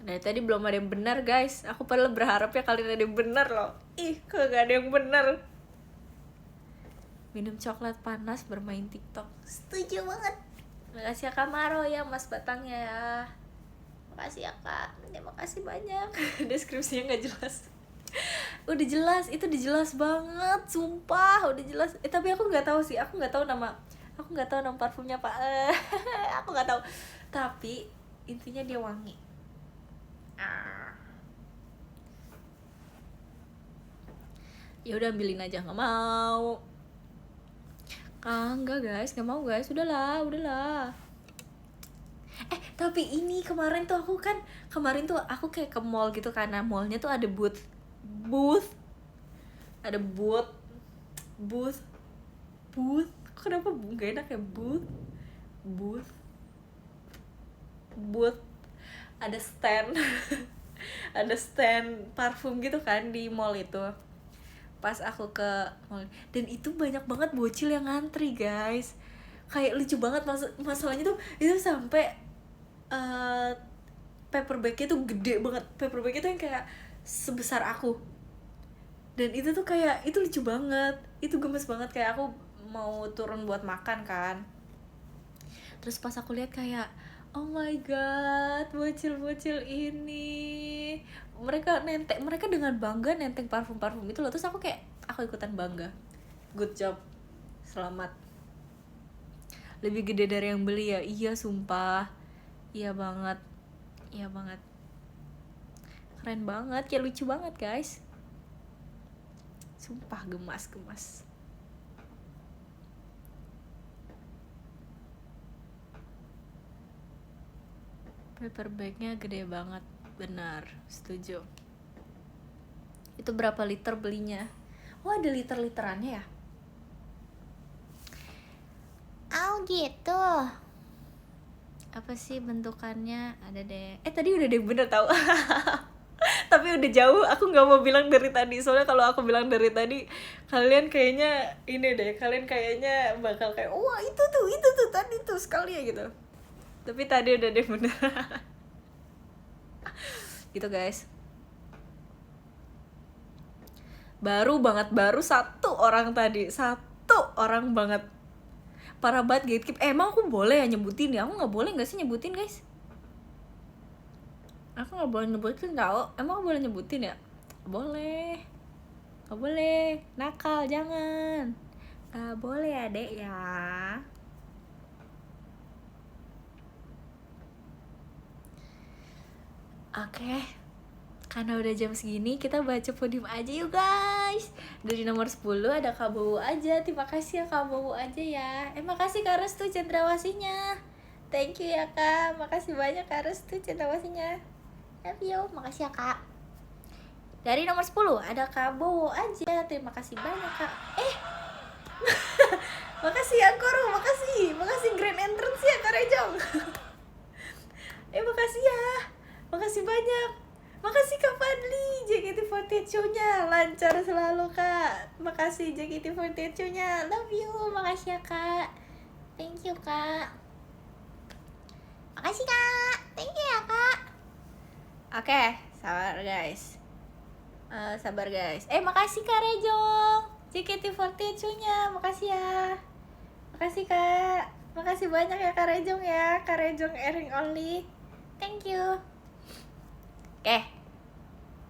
Nah tadi belum ada yang benar guys. Aku padahal berharap ya kalian ada yang benar loh. Ih kok gak ada yang benar. Minum coklat panas, bermain TikTok. Setuju banget. Makasih ya Kak Maro ya, Mas Batangnya ya. Makasih ya Kak, terima kasih banyak. Deskripsinya gak jelas. Udah jelas, itu udah jelas banget, sumpah udah jelas. Tapi aku nggak tahu sih, aku nggak tahu nama parfumnya Pak. Aku nggak tahu. Tapi intinya dia wangi. Ya udah ambilin aja, nggak mau. Enggak guys, nggak mau guys, udahlah. Tapi ini kemarin tuh aku kayak ke mall gitu, karena mallnya tuh ada booth. Ada booth. Kenapa nggak enak ya booth? Ada stand. Ada stand parfum gitu kan di mall itu. pas aku ke mall. Dan itu banyak banget bocil yang ngantri guys, kayak lucu banget. Masalahnya tuh itu sampai paper bagnya tuh gede banget, paper bagnya tuh yang kayak sebesar aku. Dan itu tuh kayak itu lucu banget, itu gemes banget. Kayak aku mau turun buat makan kan, terus pas aku lihat kayak oh my god, bocil-bocil ini mereka dengan bangga nenteng parfum itu loh. Terus aku kayak aku ikutan bangga, good job, selamat. Lebih gede dari yang beli ya. Iya sumpah, iya banget, iya banget, keren banget, kayak lucu banget guys, sumpah gemas. Paper bagnya gede banget, benar, setuju. Itu berapa liter belinya? Oh ada liter-literannya ya? Oh gitu. Apa sih bentukannya? Ada deh. Tadi udah deh, bener tau. Tapi udah jauh, aku nggak mau bilang dari tadi. Soalnya kalau aku bilang dari tadi, kalian kayaknya ini deh, kalian kayaknya bakal kayak wah itu tuh tadi tuh sekali ya gitu. Tapi tadi udah deh bener. Gitu guys. Baru satu orang tadi, satu orang banget, parah banget gatekeep. Emang aku boleh ya nyebutin ya? Aku nggak boleh nggak sih nyebutin guys? Aku nggak boleh nyebutin tau. Emang aku boleh nyebutin ya? Boleh, nggak boleh, nakal, jangan, nggak boleh ya dek ya. Oke, karena udah jam segini, kita baca podium aja yuk guys. Dari nomor 10 ada Kak Bowo aja. Terima kasih ya Kak Bowo aja ya. Makasih Kak Restu cendrawasinya. Thank you ya Kak. Makasih banyak Kak Restu cendrawasinya. Love you. Makasih ya Kak. Dari nomor 10 ada Kak Bowo aja. Terima kasih banyak Kak. Makasih ya Koro. Makasih grand entrance ya Kak Rejong. Makasih ya. Makasih banyak. Makasih Kak Fadli, JKT48 show-nya lancar selalu Kak. Makasih JKT48 show-nya, love you. Makasih ya Kak. Thank you Kak. Makasih Kak. Thank you ya Kak. Oke, sabar guys. Sabar guys. Makasih Kak Rejong, JKT48 show-nya. Makasih ya. Makasih Kak. Makasih banyak ya Kak Rejong ya. Kak Rejong airing only. Thank you. Oke,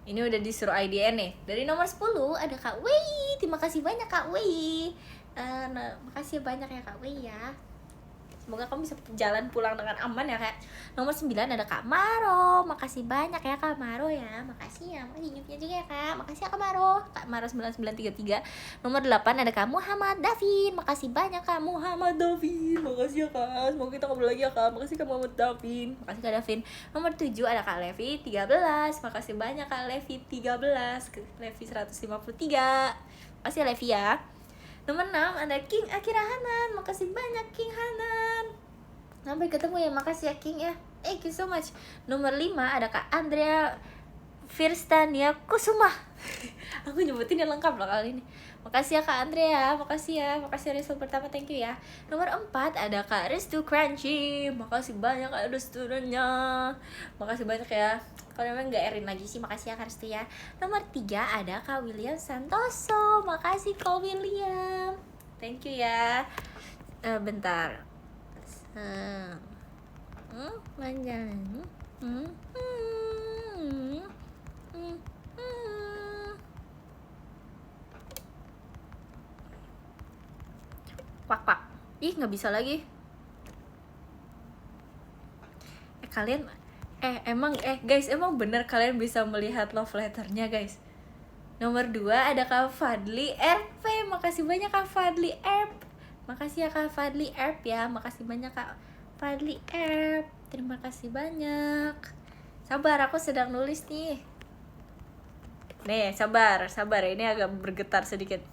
ini udah disuruh IDN nih. Dari nomor 10 ada Kak Wei. Terima kasih banyak Kak Wei. Makasih banyak ya Kak Wei ya. Semoga kamu bisa jalan pulang dengan aman ya Kak. Nomor 9 ada Kak Maro. Makasih banyak ya Kak Maro ya. Makasih ya. Makasih nyupnya juga ya Kak. Makasih ya Kak Maro. Kak Maro 9933. Nomor 8 ada Kak Muhammad Davin. Makasih banyak Kak Muhammad Davin. Makasih ya Kak. Semoga kita ngobrol lagi ya Kak. Makasih Kak Muhammad Davin. Makasih Kak Davin. Nomor 7 ada Kak Levi 13. Makasih banyak Kak Levi 13. Levi 153. Makasih ya Levi ya. Nomor 6 ada King Akira Hanan. Makasih banyak King Hanan. Sampai ketemu ya, makasih ya King ya. Thank you so much. Nomor 5 ada Kak Andrea Firstania Kusuma. Aku nyebutin yang lengkap loh kali ini. Makasih ya Kak Andrea, makasih ya. Makasih Restu pertama, thank you ya. Nomor 4 ada Kak Restu Crunchy. Makasih banyak Kak Restunya. Makasih banyak ya. Kalau memang nggak erin lagi sih, makasih ya Kak Restu ya. Nomor 3 ada Kak William Santoso. Makasih Kak William. Thank you ya. Bentar. Panjang. Pak. Ih, nggak bisa lagi. Kalian guys, emang bener kalian bisa melihat love letternya guys. Nomor 2 ada Kak Fadli RP. Makasih banyak Kak Fadli RP. Makasih ya Kak Fadli RP ya. Makasih banyak Kak Fadli RP. Terima kasih banyak. Sabar, aku sedang nulis nih. Nih, sabar. Ini agak bergetar sedikit.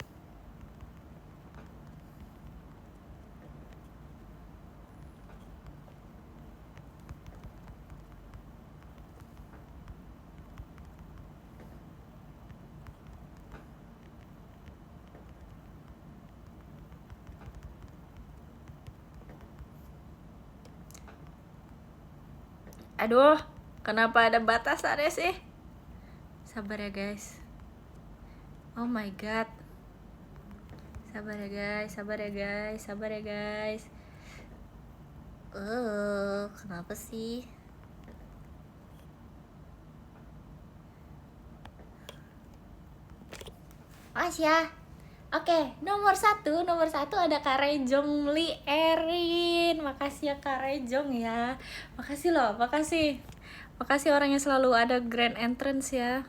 Aduh, kenapa ada batasannya sih? Sabar ya guys. Oh my god. Sabar ya guys, sabar ya guys, sabar ya guys. Kenapa sih? Makasih ya. Oke, nomor satu ada Kak Rejong Li Erin. Makasih ya Kak Rejong ya. Makasih loh, makasih. Makasih orang yang selalu ada grand entrance ya.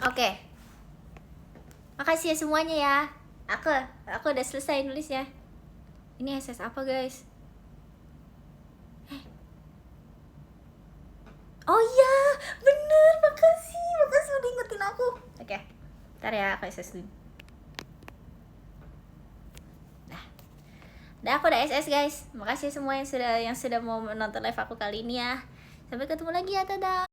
Oke. Makasih ya semuanya ya. Aku udah selesai nulisnya. Ini SS apa, guys? Oh iya, bener. Makasih udah ingetin aku. Oke. Ntar ya, aku SS dulu. Nah, aku udah SS guys. Makasih semua yang sudah mau menonton live aku kali ini ya. Sampai ketemu lagi ya, dadah.